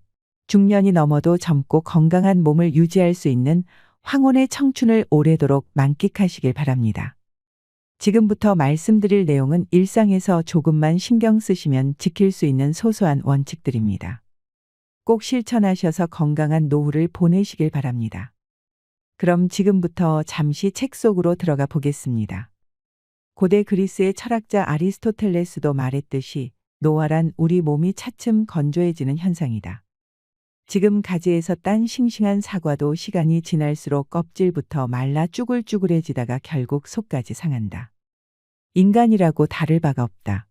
중년이 넘어도 젊고 건강한 몸을 유지할 수 있는 황혼의 청춘을 오래도록 만끽하시길 바랍니다. 지금부터 말씀드릴 내용은 일상에서 조금만 신경 쓰시면 지킬 수 있는 소소한 원칙들입니다. 꼭 실천하셔서 건강한 노후를 보내시길 바랍니다. 그럼 지금부터 잠시 책 속으로 들어가 보겠습니다. 고대 그리스의 철학자 아리스토텔레스도 말했듯이 노화란 우리 몸이 차츰 건조해지는 현상이다. 지금 가지에서 딴 싱싱한 사과도 시간이 지날수록 껍질부터 말라 쭈글쭈글해지다가 결국 속까지 상한다. 인간이라고 다를 바가 없다.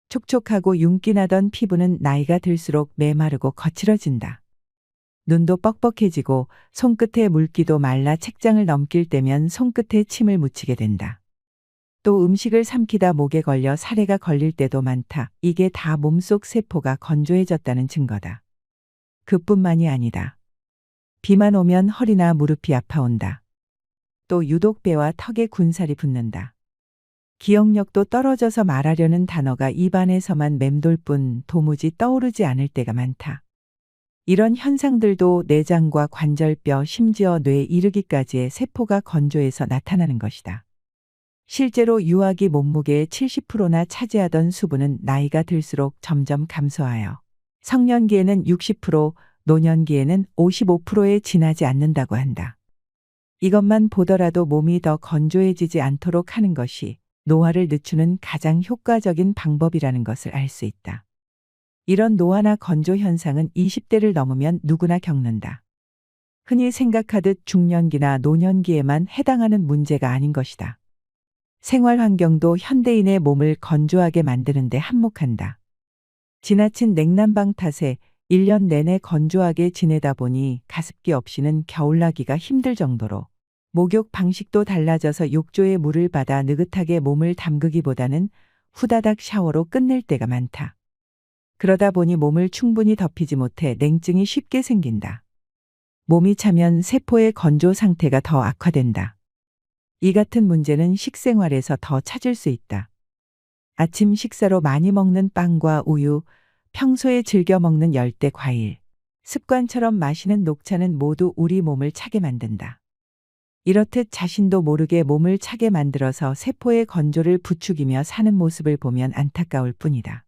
촉촉하고 윤기나던 피부는 나이가 들수록 메마르고 거칠어진다. 눈도 뻑뻑해지고 손끝에 물기도 말라 책장을 넘길 때면 손끝에 침을 묻히게 된다. 또 음식을 삼키다 목에 걸려 사례가 걸릴 때도 많다. 이게 다 몸속 세포가 건조해졌다는 증거다. 그뿐만이 아니다. 비만 오면 허리나 무릎이 아파온다. 또 유독 배와 턱에 군살이 붙는다. 기억력도 떨어져서 말하려는 단어가 입안에서만 맴돌 뿐 도무지 떠오르지 않을 때가 많다. 이런 현상들도 내장과 관절뼈 심지어 뇌에 이르기까지의 세포가 건조해서 나타나는 것이다. 실제로 유아기 몸무게의 70%나 차지하던 수분은 나이가 들수록 점점 감소하여 성년기에는 60%, 노년기에는 55%에 지나지 않는다고 한다. 이것만 보더라도 몸이 더 건조해지지 않도록 하는 것이 노화를 늦추는 가장 효과적인 방법이라는 것을 알 수 있다. 이런 노화나 건조 현상은 20대를 넘으면 누구나 겪는다. 흔히 생각하듯 중년기나 노년기에만 해당하는 문제가 아닌 것이다. 생활 환경도 현대인의 몸을 건조하게 만드는데 한몫한다. 지나친 냉난방 탓에 1년 내내 건조하게 지내다 보니 가습기 없이는 겨울나기가 힘들 정도로 목욕 방식도 달라져서 욕조에 물을 받아 느긋하게 몸을 담그기보다는 후다닥 샤워로 끝낼 때가 많다. 그러다 보니 몸을 충분히 덮이지 못해 냉증이 쉽게 생긴다. 몸이 차면 세포의 건조 상태가 더 악화된다. 이 같은 문제는 식생활에서 더 찾을 수 있다. 아침 식사로 많이 먹는 빵과 우유, 평소에 즐겨 먹는 열대 과일, 습관처럼 마시는 녹차는 모두 우리 몸을 차게 만든다. 이렇듯 자신도 모르게 몸을 차게 만들어서 세포의 건조를 부추기며 사는 모습을 보면 안타까울 뿐이다.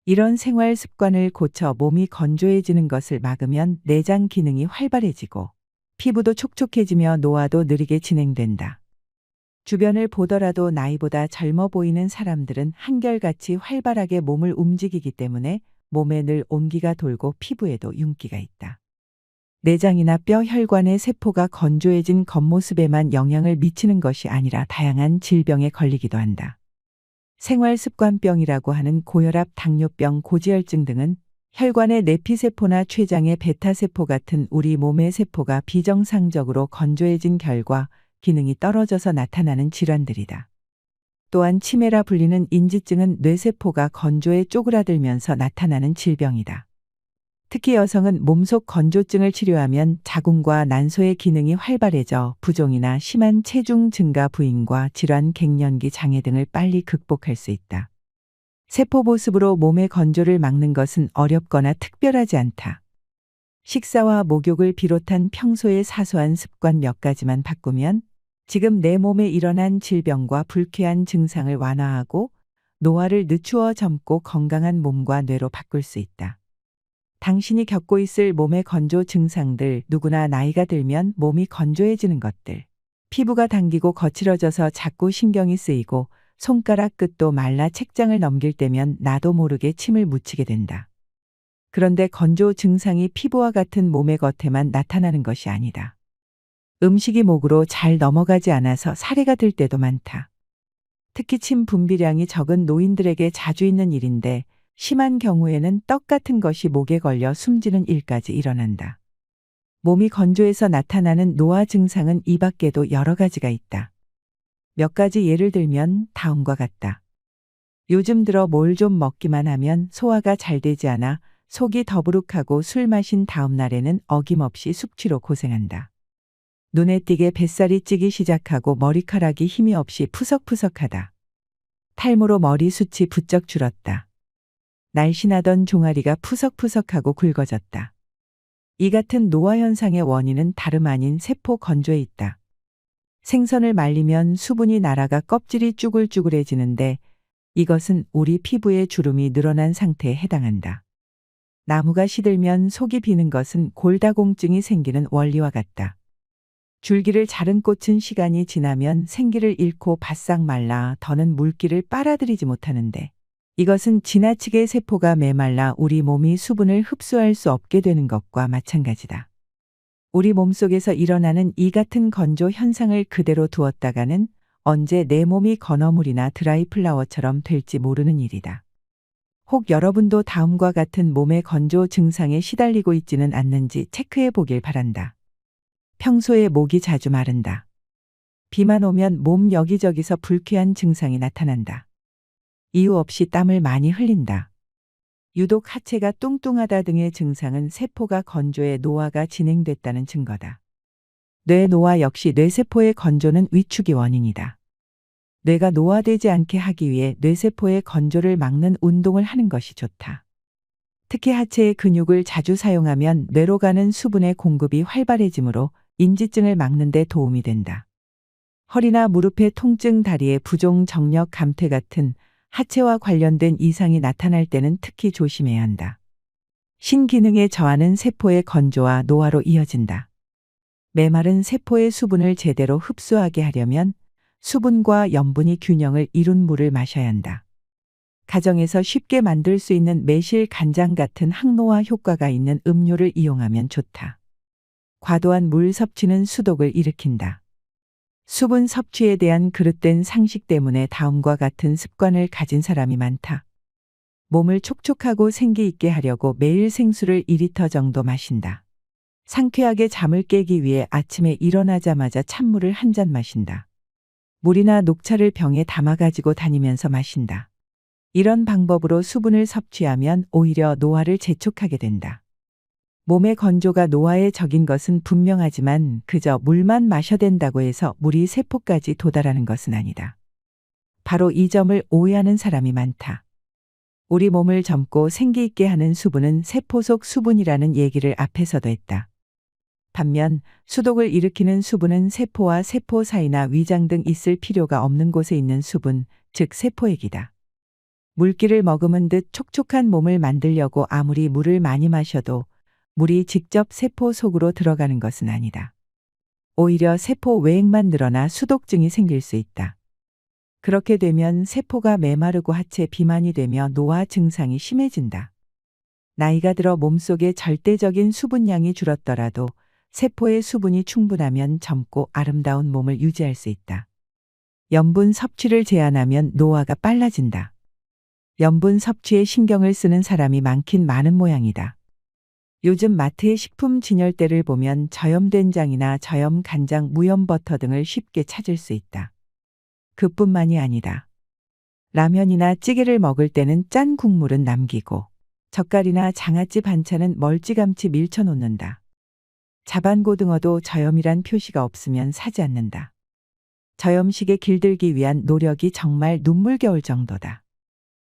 이런 생활 습관을 고쳐 몸이 건조해지는 것을 막으면 내장 기능이 활발해지고 피부도 촉촉해지며 노화도 느리게 진행된다. 주변을 보더라도 나이보다 젊어 보이는 사람들은 한결같이 활발하게 몸을 움직이기 때문에 몸에 늘 온기가 돌고 피부에도 윤기가 있다. 내장이나 뼈 혈관의 세포가 건조해진 겉모습에만 영향을 미치는 것이 아니라 다양한 질병에 걸리기도 한다. 생활습관병이라고 하는 고혈압, 당뇨병, 고지혈증 등은 혈관의 내피세포나 췌장의 베타세포 같은 우리 몸의 세포가 비정상적으로 건조해진 결과 기능이 떨어져서 나타나는 질환들이다. 또한 치매라 불리는 인지증은 뇌세포가 건조해 쪼그라들면서 나타나는 질병이다. 특히 여성은 몸속 건조증을 치료하면 자궁과 난소의 기능이 활발해져 부종이나 심한 체중 증가, 부인과 질환, 갱년기 장애 등을 빨리 극복할 수 있다. 세포 보습으로 몸의 건조를 막는 것은 어렵거나 특별하지 않다. 식사와 목욕을 비롯한 평소의 사소한 습관 몇 가지만 바꾸면 지금 내 몸에 일어난 질병과 불쾌한 증상을 완화하고 노화를 늦추어 젊고 건강한 몸과 뇌로 바꿀 수 있다. 당신이 겪고 있을 몸의 건조 증상들, 누구나 나이가 들면 몸이 건조해지는 것들, 피부가 당기고 거칠어져서 자꾸 신경이 쓰이고 손가락 끝도 말라 책장을 넘길 때면 나도 모르게 침을 묻히게 된다. 그런데 건조 증상이 피부와 같은 몸의 겉에만 나타나는 것이 아니다. 음식이 목으로 잘 넘어가지 않아서 사례가 들 때도 많다. 특히 침 분비량이 적은 노인들에게 자주 있는 일인데 심한 경우에는 떡 같은 것이 목에 걸려 숨지는 일까지 일어난다. 몸이 건조해서 나타나는 노화 증상은 이 밖에도 여러 가지가 있다. 몇 가지 예를 들면 다음과 같다. 요즘 들어 뭘 좀 먹기만 하면 소화가 잘 되지 않아 속이 더부룩하고 술 마신 다음 날에는 어김없이 숙취로 고생한다. 눈에 띄게 뱃살이 찌기 시작하고 머리카락이 힘이 없이 푸석푸석하다. 탈모로 머리숱이 부쩍 줄었다. 날씬하던 종아리가 푸석푸석하고 굵어졌다. 이 같은 노화 현상의 원인은 다름 아닌 세포 건조에 있다. 생선을 말리면 수분이 날아가 껍질이 쭈글쭈글해지는데 이것은 우리 피부의 주름이 늘어난 상태에 해당한다. 나무가 시들면 속이 비는 것은 골다공증이 생기는 원리와 같다. 줄기를 자른 꽃은 시간이 지나면 생기를 잃고 바싹 말라 더는 물기를 빨아들이지 못하는데 이것은 지나치게 세포가 메말라 우리 몸이 수분을 흡수할 수 없게 되는 것과 마찬가지다. 우리 몸속에서 일어나는 이 같은 건조 현상을 그대로 두었다가는 언제 내 몸이 건어물이나 드라이 플라워처럼 될지 모르는 일이다. 혹 여러분도 다음과 같은 몸의 건조 증상에 시달리고 있지는 않는지 체크해 보길 바란다. 평소에 목이 자주 마른다. 비만 오면 몸 여기저기서 불쾌한 증상이 나타난다. 이유 없이 땀을 많이 흘린다. 유독 하체가 뚱뚱하다 등의 증상은 세포가 건조해 노화가 진행됐다는 증거다. 뇌 노화 역시 뇌세포의 건조는 위축이 원인이다. 뇌가 노화되지 않게 하기 위해 뇌세포의 건조를 막는 운동을 하는 것이 좋다. 특히 하체의 근육을 자주 사용하면 뇌로 가는 수분의 공급이 활발해지므로 인지증을 막는 데 도움이 된다. 허리나 무릎의 통증, 다리의 부종, 정력, 감퇴 같은 하체와 관련된 이상이 나타날 때는 특히 조심해야 한다. 신기능의 저하는 세포의 건조와 노화로 이어진다. 메마른 세포의 수분을 제대로 흡수하게 하려면 수분과 염분이 균형을 이룬 물을 마셔야 한다. 가정에서 쉽게 만들 수 있는 매실, 간장 같은 항노화 효과가 있는 음료를 이용하면 좋다. 과도한 물 섭취는 수독을 일으킨다. 수분 섭취에 대한 그릇된 상식 때문에 다음과 같은 습관을 가진 사람이 많다. 몸을 촉촉하고 생기 있게 하려고 매일 생수를 2리터 정도 마신다. 상쾌하게 잠을 깨기 위해 아침에 일어나자마자 찬물을 한 잔 마신다. 물이나 녹차를 병에 담아 가지고 다니면서 마신다. 이런 방법으로 수분을 섭취하면 오히려 노화를 재촉하게 된다. 몸의 건조가 노화에 적인 것은 분명하지만 그저 물만 마셔댄다고 해서 물이 세포까지 도달하는 것은 아니다. 바로 이 점을 오해하는 사람이 많다. 우리 몸을 젊고 생기 있게 하는 수분은 세포 속 수분이라는 얘기를 앞에서도 했다. 반면 수독을 일으키는 수분은 세포와 세포 사이나 위장 등 있을 필요가 없는 곳에 있는 수분, 즉 세포액이다. 물기를 머금은 듯 촉촉한 몸을 만들려고 아무리 물을 많이 마셔도 물이 직접 세포 속으로 들어가는 것은 아니다. 오히려 세포 외액만 늘어나 수독증이 생길 수 있다. 그렇게 되면 세포가 메마르고 하체 비만이 되며 노화 증상이 심해진다. 나이가 들어 몸속에 절대적인 수분량이 줄었더라도 세포의 수분이 충분하면 젊고 아름다운 몸을 유지할 수 있다. 염분 섭취를 제한하면 노화가 빨라진다. 염분 섭취에 신경을 쓰는 사람이 많긴 많은 모양이다. 요즘 마트의 식품 진열대를 보면 저염 된장이나 저염 간장, 무염 버터 등을 쉽게 찾을 수 있다. 그뿐만이 아니다. 라면이나 찌개를 먹을 때는 짠 국물은 남기고 젓갈이나 장아찌 반찬은 멀찌감치 밀쳐놓는다. 자반고등어도 저염이란 표시가 없으면 사지 않는다. 저염식에 길들기 위한 노력이 정말 눈물겨울 정도다.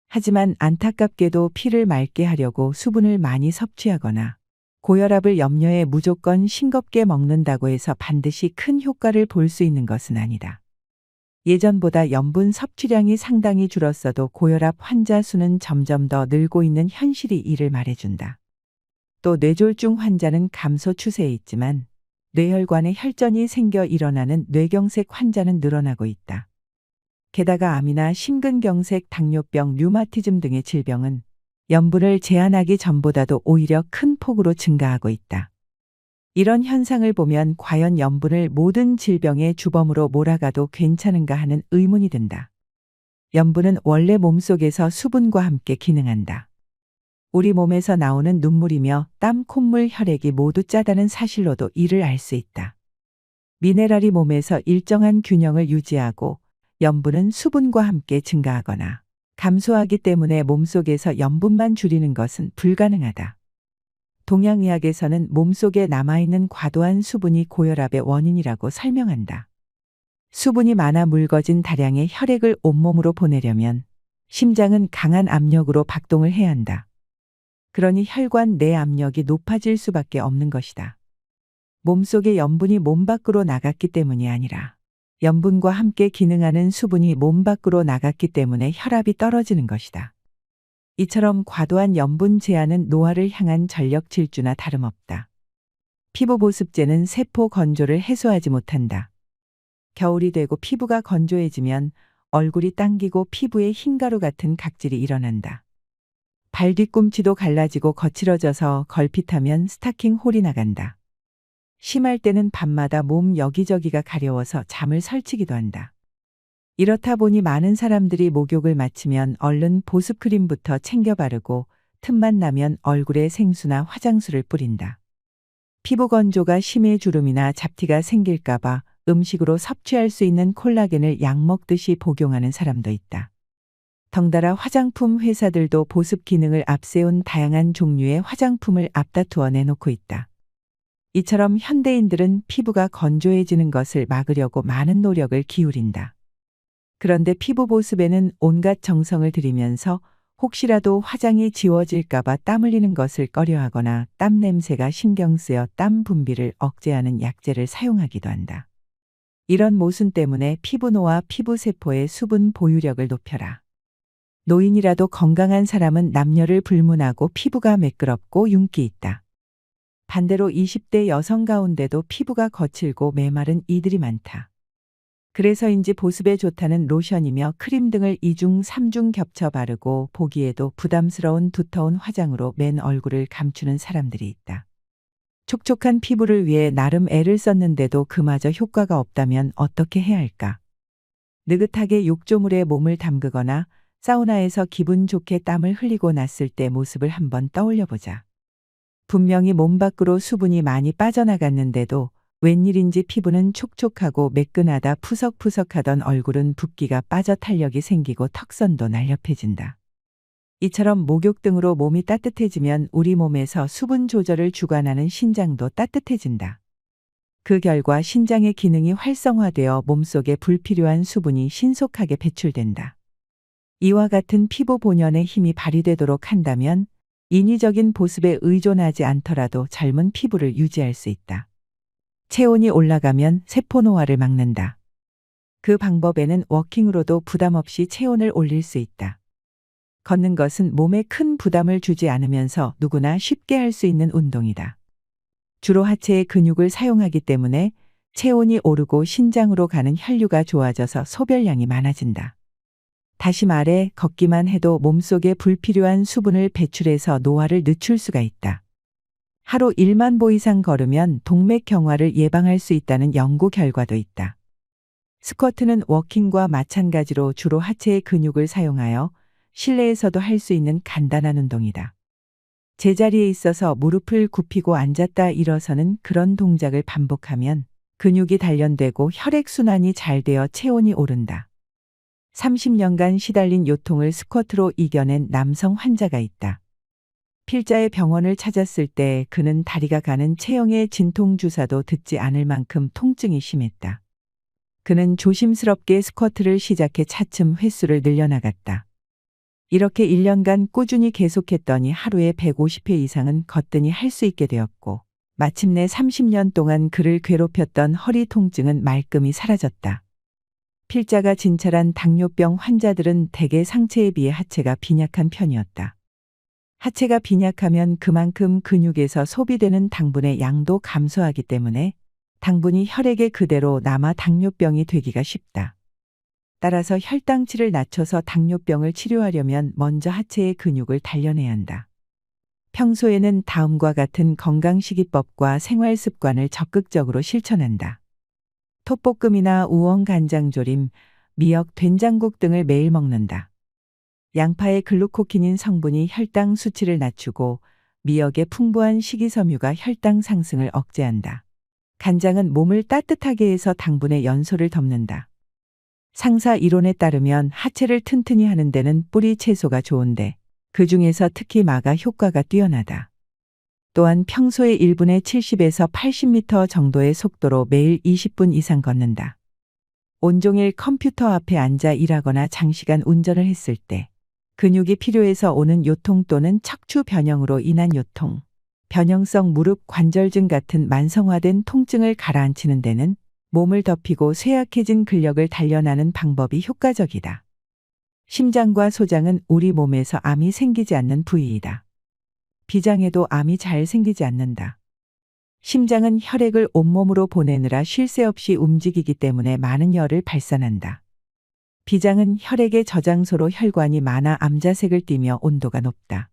하지만 안타깝게도 피를 맑게 하려고 수분을 많이 섭취하거나 고혈압을 염려해 무조건 싱겁게 먹는다고 해서 반드시 큰 효과를 볼 수 있는 것은 아니다. 예전보다 염분 섭취량이 상당히 줄었어도 고혈압 환자 수는 점점 더 늘고 있는 현실이 이를 말해준다. 또 뇌졸중 환자는 감소 추세에 있지만 뇌혈관에 혈전이 생겨 일어나는 뇌경색 환자는 늘어나고 있다. 게다가 암이나 심근경색, 당뇨병, 류마티즘 등의 질병은 염분을 제한하기 전보다도 오히려 큰 폭으로 증가하고 있다. 이런 현상을 보면 과연 염분을 모든 질병의 주범으로 몰아가도 괜찮은가 하는 의문이 든다. 염분은 원래 몸속에서 수분과 함께 기능한다. 우리 몸에서 나오는 눈물이며 땀, 콧물, 혈액이 모두 짜다는 사실로도 이를 알 수 있다. 미네랄이 몸에서 일정한 균형을 유지하고 염분은 수분과 함께 증가하거나 감소하기 때문에 몸속에서 염분만 줄이는 것은 불가능하다. 동양의학에서는 몸속에 남아있는 과도한 수분이 고혈압의 원인이라고 설명한다. 수분이 많아 묽어진 다량의 혈액을 온몸으로 보내려면 심장은 강한 압력으로 박동을 해야 한다. 그러니 혈관 내 압력이 높아질 수밖에 없는 것이다. 몸속의 염분이 몸 밖으로 나갔기 때문이 아니라 염분과 함께 기능하는 수분이 몸 밖으로 나갔기 때문에 혈압이 떨어지는 것이다. 이처럼 과도한 염분 제한은 노화를 향한 전력 질주나 다름없다. 피부 보습제는 세포 건조를 해소하지 못한다. 겨울이 되고 피부가 건조해지면 얼굴이 당기고 피부에 흰가루 같은 각질이 일어난다. 발 뒤꿈치도 갈라지고 거칠어져서 걸핏하면 스타킹 홀이 나간다. 심할 때는 밤마다 몸 여기저기가 가려워서 잠을 설치기도 한다. 이렇다 보니 많은 사람들이 목욕을 마치면 얼른 보습크림부터 챙겨 바르고 틈만 나면 얼굴에 생수나 화장수를 뿌린다. 피부 건조가 심해 주름이나 잡티가 생길까봐 음식으로 섭취할 수 있는 콜라겐을 약 먹듯이 복용하는 사람도 있다. 덩달아 화장품 회사들도 보습 기능을 앞세운 다양한 종류의 화장품을 앞다투어 내놓고 있다. 이처럼 현대인들은 피부가 건조해지는 것을 막으려고 많은 노력을 기울인다. 그런데 피부 보습에는 온갖 정성을 들이면서 혹시라도 화장이 지워질까봐 땀 흘리는 것을 꺼려하거나 땀 냄새가 신경 쓰여 땀 분비를 억제하는 약재를 사용하기도 한다. 이런 모순 때문에 피부노화, 피부세포의 수분 보유력을 높여라. 노인이라도 건강한 사람은 남녀를 불문하고 피부가 매끄럽고 윤기 있다. 반대로 20대 여성 가운데도 피부가 거칠고 메마른 이들이 많다. 그래서인지 보습에 좋다는 로션이며 크림 등을 2중, 3중 겹쳐 바르고 보기에도 부담스러운 두터운 화장으로 맨 얼굴을 감추는 사람들이 있다. 촉촉한 피부를 위해 나름 애를 썼는데도 그마저 효과가 없다면 어떻게 해야 할까? 느긋하게 욕조물에 몸을 담그거나 사우나에서 기분 좋게 땀을 흘리고 났을 때 모습을 한번 떠올려 보자. 분명히 몸 밖으로 수분이 많이 빠져나갔는데도 웬일인지 피부는 촉촉하고 매끈하다 푸석푸석하던 얼굴은 붓기가 빠져 탄력이 생기고 턱선도 날렵해진다. 이처럼 목욕 등으로 몸이 따뜻해지면 우리 몸에서 수분 조절을 주관하는 신장도 따뜻해진다. 그 결과 신장의 기능이 활성화되어 몸속에 불필요한 수분이 신속하게 배출된다. 이와 같은 피부 본연의 힘이 발휘되도록 한다면 인위적인 보습에 의존하지 않더라도 젊은 피부를 유지할 수 있다. 체온이 올라가면 세포 노화를 막는다. 그 방법에는 워킹으로도 부담 없이 체온을 올릴 수 있다. 걷는 것은 몸에 큰 부담을 주지 않으면서 누구나 쉽게 할 수 있는 운동이다. 주로 하체의 근육을 사용하기 때문에 체온이 오르고 신장으로 가는 혈류가 좋아져서 소변량이 많아진다. 다시 말해 걷기만 해도 몸속에 불필요한 수분을 배출해서 노화를 늦출 수가 있다. 하루 1만 보 이상 걸으면 동맥경화를 예방할 수 있다는 연구 결과도 있다. 스쿼트는 워킹과 마찬가지로 주로 하체의 근육을 사용하여 실내에서도 할 수 있는 간단한 운동이다. 제자리에 있어서 무릎을 굽히고 앉았다 일어서는 그런 동작을 반복하면 근육이 단련되고 혈액순환이 잘 되어 체온이 오른다. 30년간 시달린 요통을 스쿼트로 이겨낸 남성 환자가 있다. 필자의 병원을 찾았을 때 그는 다리가 가는 체형의 진통주사도 듣지 않을 만큼 통증이 심했다. 그는 조심스럽게 스쿼트를 시작해 차츰 횟수를 늘려나갔다. 이렇게 1년간 꾸준히 계속했더니 하루에 150회 이상은 거뜬히 할 수 있게 되었고 마침내 30년 동안 그를 괴롭혔던 허리 통증은 말끔히 사라졌다. 필자가 진찰한 당뇨병 환자들은 대개 상체에 비해 하체가 빈약한 편이었다. 하체가 빈약하면 그만큼 근육에서 소비되는 당분의 양도 감소하기 때문에 당분이 혈액에 그대로 남아 당뇨병이 되기가 쉽다. 따라서 혈당치를 낮춰서 당뇨병을 치료하려면 먼저 하체의 근육을 단련해야 한다. 평소에는 다음과 같은 건강식이법과 생활습관을 적극적으로 실천한다. 톱볶음이나 우엉 간장조림, 미역, 된장국 등을 매일 먹는다. 양파의 글루코키닌 성분이 혈당 수치를 낮추고 미역의 풍부한 식이섬유가 혈당 상승을 억제한다. 간장은 몸을 따뜻하게 해서 당분의 연소를 덮는다. 상사 이론에 따르면 하체를 튼튼히 하는 데는 뿌리 채소가 좋은데 그 중에서 특히 마가 효과가 뛰어나다. 또한 평소에 1분에 70에서 80m 정도의 속도로 매일 20분 이상 걷는다. 온종일 컴퓨터 앞에 앉아 일하거나 장시간 운전을 했을 때 근육이 필요해서 오는 요통 또는 척추 변형으로 인한 요통, 변형성 무릎 관절증 같은 만성화된 통증을 가라앉히는 데는 몸을 덮이고 쇠약해진 근력을 단련하는 방법이 효과적이다. 심장과 소장은 우리 몸에서 암이 생기지 않는 부위이다. 비장해도 암이 잘 생기지 않는다. 심장은 혈액을 온몸으로 보내느라 쉴 새 없이 움직이기 때문에 많은 열을 발산한다. 비장은 혈액의 저장소로 혈관이 많아 암자색을 띠며 온도가 높다.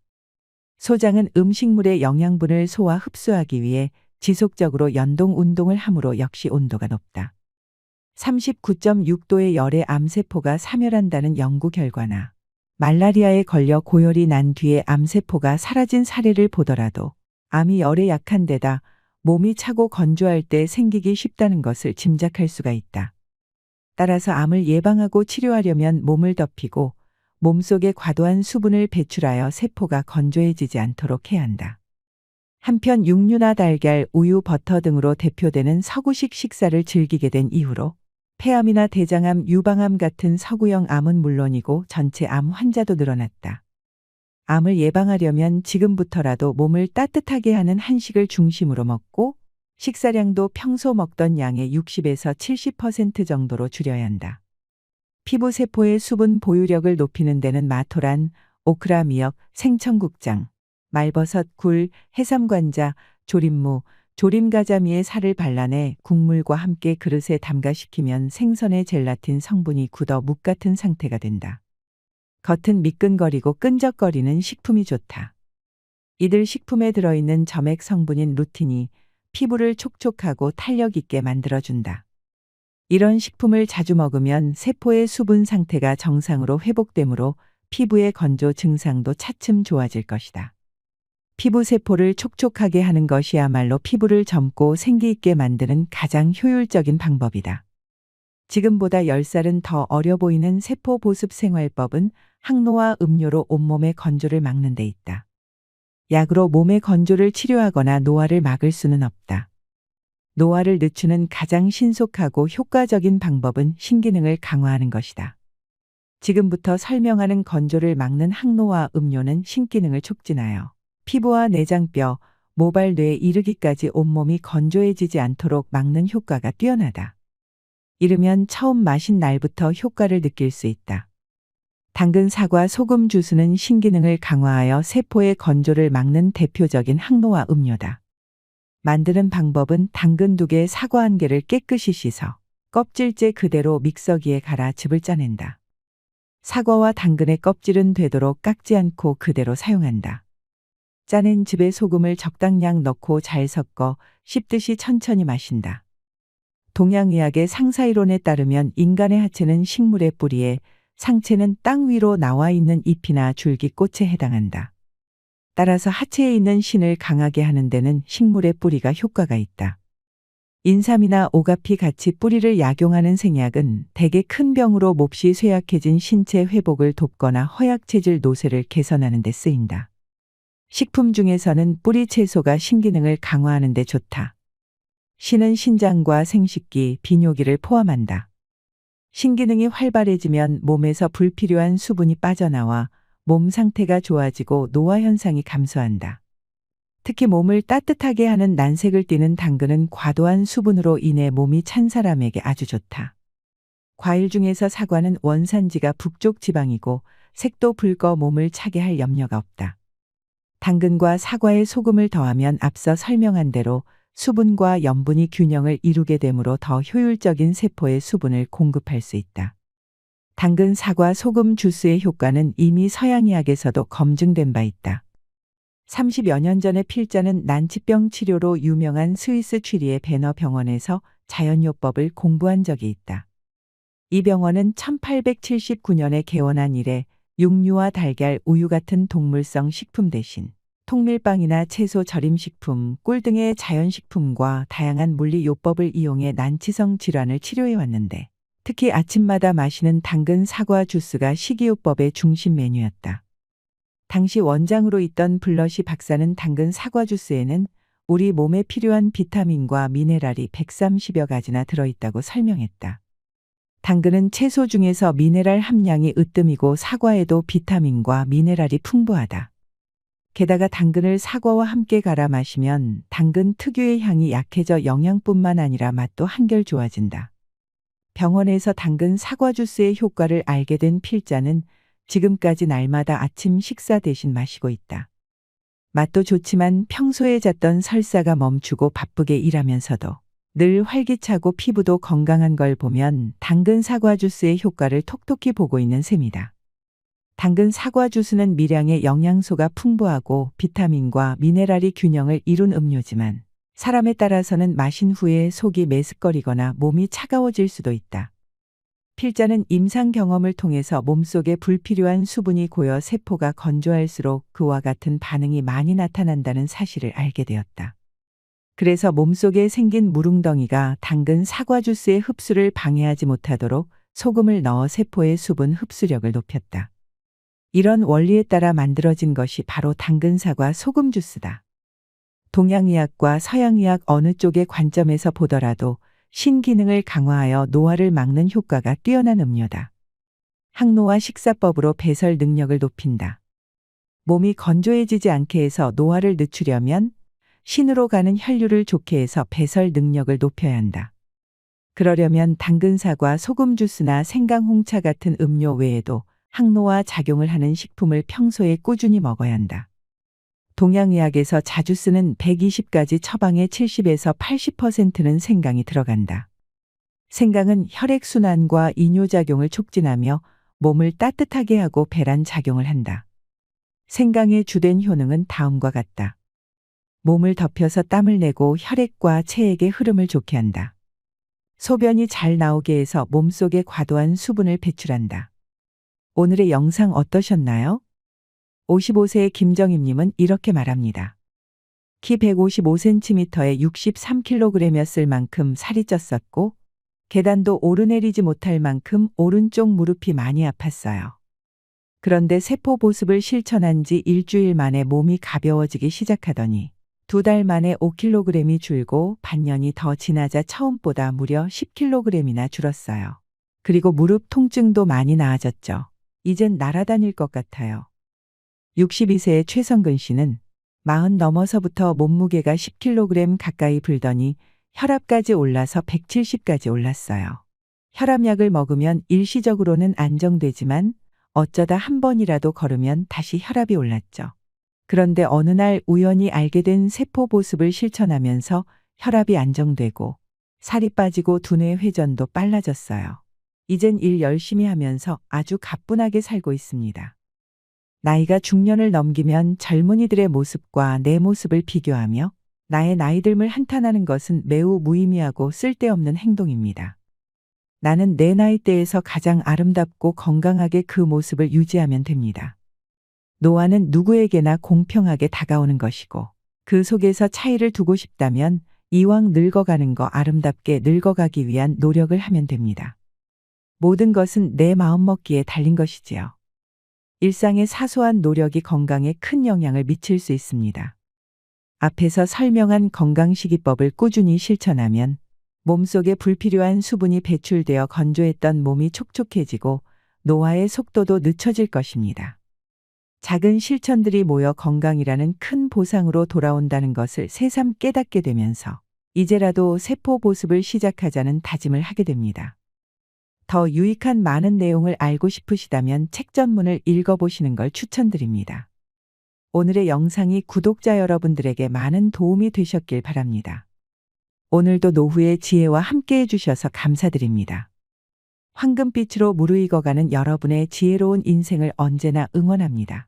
소장은 음식물의 영양분을 소화 흡수하기 위해 지속적으로 연동 운동을 함으로 역시 온도가 높다. 39.6도의 열에 암세포가 사멸한다는 연구 결과나 말라리아에 걸려 고열이 난 뒤에 암세포가 사라진 사례를 보더라도 암이 열에 약한 데다 몸이 차고 건조할 때 생기기 쉽다는 것을 짐작할 수가 있다. 따라서 암을 예방하고 치료하려면 몸을 덮이고 몸속에 과도한 수분을 배출하여 세포가 건조해지지 않도록 해야 한다. 한편 육류나 달걀, 우유, 버터 등으로 대표되는 서구식 식사를 즐기게 된 이후로 폐암이나 대장암, 유방암 같은 서구형 암은 물론이고 전체 암 환자도 늘어났다. 암을 예방하려면 지금부터라도 몸을 따뜻하게 하는 한식을 중심으로 먹고 식사량도 평소 먹던 양의 60에서 70% 정도로 줄여야 한다. 피부 세포의 수분 보유력을 높이는 데는 마토란, 오크라 미역, 생청국장, 말버섯, 굴, 해삼관자, 조림무, 조림가자미의 살을 발라내 국물과 함께 그릇에 담가식히면 생선의 젤라틴 성분이 굳어 묵 같은 상태가 된다. 겉은 미끈거리고 끈적거리는 식품이 좋다. 이들 식품에 들어있는 점액 성분인 루틴이 피부를 촉촉하고 탄력 있게 만들어준다. 이런 식품을 자주 먹으면 세포의 수분 상태가 정상으로 회복되므로 피부의 건조 증상도 차츰 좋아질 것이다. 피부 세포를 촉촉하게 하는 것이야말로 피부를 젊고 생기 있게 만드는 가장 효율적인 방법이다. 지금보다 10살은 더 어려 보이는 세포 보습 생활법은 항노화 음료로 온몸의 건조를 막는 데 있다. 약으로 몸의 건조를 치료하거나 노화를 막을 수는 없다. 노화를 늦추는 가장 신속하고 효과적인 방법은 신기능을 강화하는 것이다. 지금부터 설명하는 건조를 막는 항노화 음료는 신기능을 촉진하여 피부와 내장뼈, 모발 뇌에 이르기까지 온몸이 건조해지지 않도록 막는 효과가 뛰어나다. 이르면 처음 마신 날부터 효과를 느낄 수 있다. 당근 사과 소금 주스는 신기능을 강화하여 세포의 건조를 막는 대표적인 항노화 음료다. 만드는 방법은 당근 2개, 사과 1개를 깨끗이 씻어 껍질째 그대로 믹서기에 갈아 즙을 짜낸다. 사과와 당근의 껍질은 되도록 깎지 않고 그대로 사용한다. 짜낸 즙에 소금을 적당량 넣고 잘 섞어 씹듯이 천천히 마신다. 동양의학의 상사이론에 따르면 인간의 하체는 식물의 뿌리에, 상체는 땅 위로 나와 있는 잎이나 줄기 꽃에 해당한다. 따라서 하체에 있는 신을 강하게 하는 데는 식물의 뿌리가 효과가 있다. 인삼이나 오가피 같이 뿌리를 약용하는 생약은 대개 큰 병으로 몹시 쇠약해진 신체 회복을 돕거나 허약체질 노쇠를 개선하는 데 쓰인다. 식품 중에서는 뿌리 채소가 신기능을 강화하는 데 좋다. 신은 신장과 생식기, 비뇨기를 포함한다. 신기능이 활발해지면 몸에서 불필요한 수분이 빠져나와 몸 상태가 좋아지고 노화 현상이 감소한다. 특히 몸을 따뜻하게 하는 난색을 띠는 당근은 과도한 수분으로 인해 몸이 찬 사람에게 아주 좋다. 과일 중에서 사과는 원산지가 북쪽 지방이고 색도 붉어 몸을 차게 할 염려가 없다. 당근과 사과에 소금을 더하면 앞서 설명한 대로 수분과 염분이 균형을 이루게 되므로 더 효율적인 세포에 수분을 공급할 수 있다. 당근 사과 소금 주스의 효과는 이미 서양의학에서도 검증된 바 있다. 30여 년 전에 필자는 난치병 치료로 유명한 스위스 취리의 베너 병원에서 자연요법을 공부한 적이 있다. 이 병원은 1879년에 개원한 이래 육류와 달걀, 우유 같은 동물성 식품 대신 통밀빵이나 채소 절임식품, 꿀 등의 자연식품과 다양한 물리요법을 이용해 난치성 질환을 치료해 왔는데 특히 아침마다 마시는 당근 사과 주스가 식이요법의 중심 메뉴였다. 당시 원장으로 있던 블러시 박사는 당근 사과 주스에는 우리 몸에 필요한 비타민과 미네랄이 130여 가지나 들어있다고 설명했다. 당근은 채소 중에서 미네랄 함량이 으뜸이고 사과에도 비타민과 미네랄이 풍부하다. 게다가 당근을 사과와 함께 갈아 마시면 당근 특유의 향이 약해져 영양뿐만 아니라 맛도 한결 좋아진다. 병원에서 당근 사과 주스의 효과를 알게 된 필자는 지금까지 날마다 아침 식사 대신 마시고 있다. 맛도 좋지만 평소에 잤던 설사가 멈추고 바쁘게 일하면서도 늘 활기차고 피부도 건강한 걸 보면 당근 사과 주스의 효과를 톡톡히 보고 있는 셈이다. 당근 사과 주스는 미량의 영양소가 풍부하고 비타민과 미네랄이 균형을 이룬 음료지만 사람에 따라서는 마신 후에 속이 메스꺼리거나 몸이 차가워질 수도 있다. 필자는 임상 경험을 통해서 몸속에 불필요한 수분이 고여 세포가 건조할수록 그와 같은 반응이 많이 나타난다는 사실을 알게 되었다. 그래서 몸속에 생긴 무릉덩이가 당근 사과 주스의 흡수를 방해하지 못하도록 소금을 넣어 세포의 수분 흡수력을 높였다. 이런 원리에 따라 만들어진 것이 바로 당근 사과 소금 주스다. 동양의학과 서양의학 어느 쪽의 관점에서 보더라도 신기능을 강화하여 노화를 막는 효과가 뛰어난 음료다. 항노화 식사법으로 배설 능력을 높인다. 몸이 건조해지지 않게 해서 노화를 늦추려면 신으로 가는 혈류를 좋게 해서 배설 능력을 높여야 한다. 그러려면 당근 사과 소금 주스나 생강 홍차 같은 음료 외에도 항노화 작용을 하는 식품을 평소에 꾸준히 먹어야 한다. 동양의학에서 자주 쓰는 120가지 처방의 70에서 80%는 생강이 들어간다. 생강은 혈액순환과 이뇨작용을 촉진하며 몸을 따뜻하게 하고 배란 작용을 한다. 생강의 주된 효능은 다음과 같다. 몸을 덮여서 땀을 내고 혈액과 체액의 흐름을 좋게 한다. 소변이 잘 나오게 해서 몸속에 과도한 수분을 배출한다. 오늘의 영상 어떠셨나요? 55세의 김정임님은 이렇게 말합니다. 키 155cm에 63kg이었을 만큼 살이 쪘었고 계단도 오르내리지 못할 만큼 오른쪽 무릎이 많이 아팠어요. 그런데 세포 보습을 실천한 지 일주일 만에 몸이 가벼워지기 시작하더니 2달 만에 5kg이 줄고 반년이 더 지나자 처음보다 무려 10kg이나 줄었어요. 그리고 무릎 통증도 많이 나아졌죠. 이젠 날아다닐 것 같아요. 62세의 최성근 씨는 40 넘어서부터 몸무게가 10kg 가까이 불더니 혈압까지 올라서 170까지 올랐어요. 혈압약을 먹으면 일시적으로는 안정되지만 어쩌다 한 번이라도 걸으면 다시 혈압이 올랐죠. 그런데 어느 날 우연히 알게 된 세포 보습을 실천하면서 혈압이 안정되고 살이 빠지고 두뇌 회전도 빨라졌어요. 이젠 일 열심히 하면서 아주 가뿐하게 살고 있습니다. 나이가 중년을 넘기면 젊은이들의 모습과 내 모습을 비교하며 나의 나이듦을 한탄하는 것은 매우 무의미하고 쓸데없는 행동입니다. 나는 내 나이대에서 가장 아름답고 건강하게 그 모습을 유지하면 됩니다. 노화는 누구에게나 공평하게 다가오는 것이고 그 속에서 차이를 두고 싶다면 이왕 늙어가는 거 아름답게 늙어가기 위한 노력을 하면 됩니다. 모든 것은 내 마음먹기에 달린 것이지요. 일상의 사소한 노력이 건강에 큰 영향을 미칠 수 있습니다. 앞에서 설명한 건강식이법을 꾸준히 실천하면 몸속에 불필요한 수분이 배출되어 건조했던 몸이 촉촉해지고 노화의 속도도 늦춰질 것입니다. 작은 실천들이 모여 건강이라는 큰 보상으로 돌아온다는 것을 새삼 깨닫게 되면서 이제라도 세포 보습을 시작하자는 다짐을 하게 됩니다. 더 유익한 많은 내용을 알고 싶으시다면 책 전문을 읽어보시는 걸 추천드립니다. 오늘의 영상이 구독자 여러분들에게 많은 도움이 되셨길 바랍니다. 오늘도 노후의 지혜와 함께 해주셔서 감사드립니다. 황금빛으로 무르익어가는 여러분의 지혜로운 인생을 언제나 응원합니다.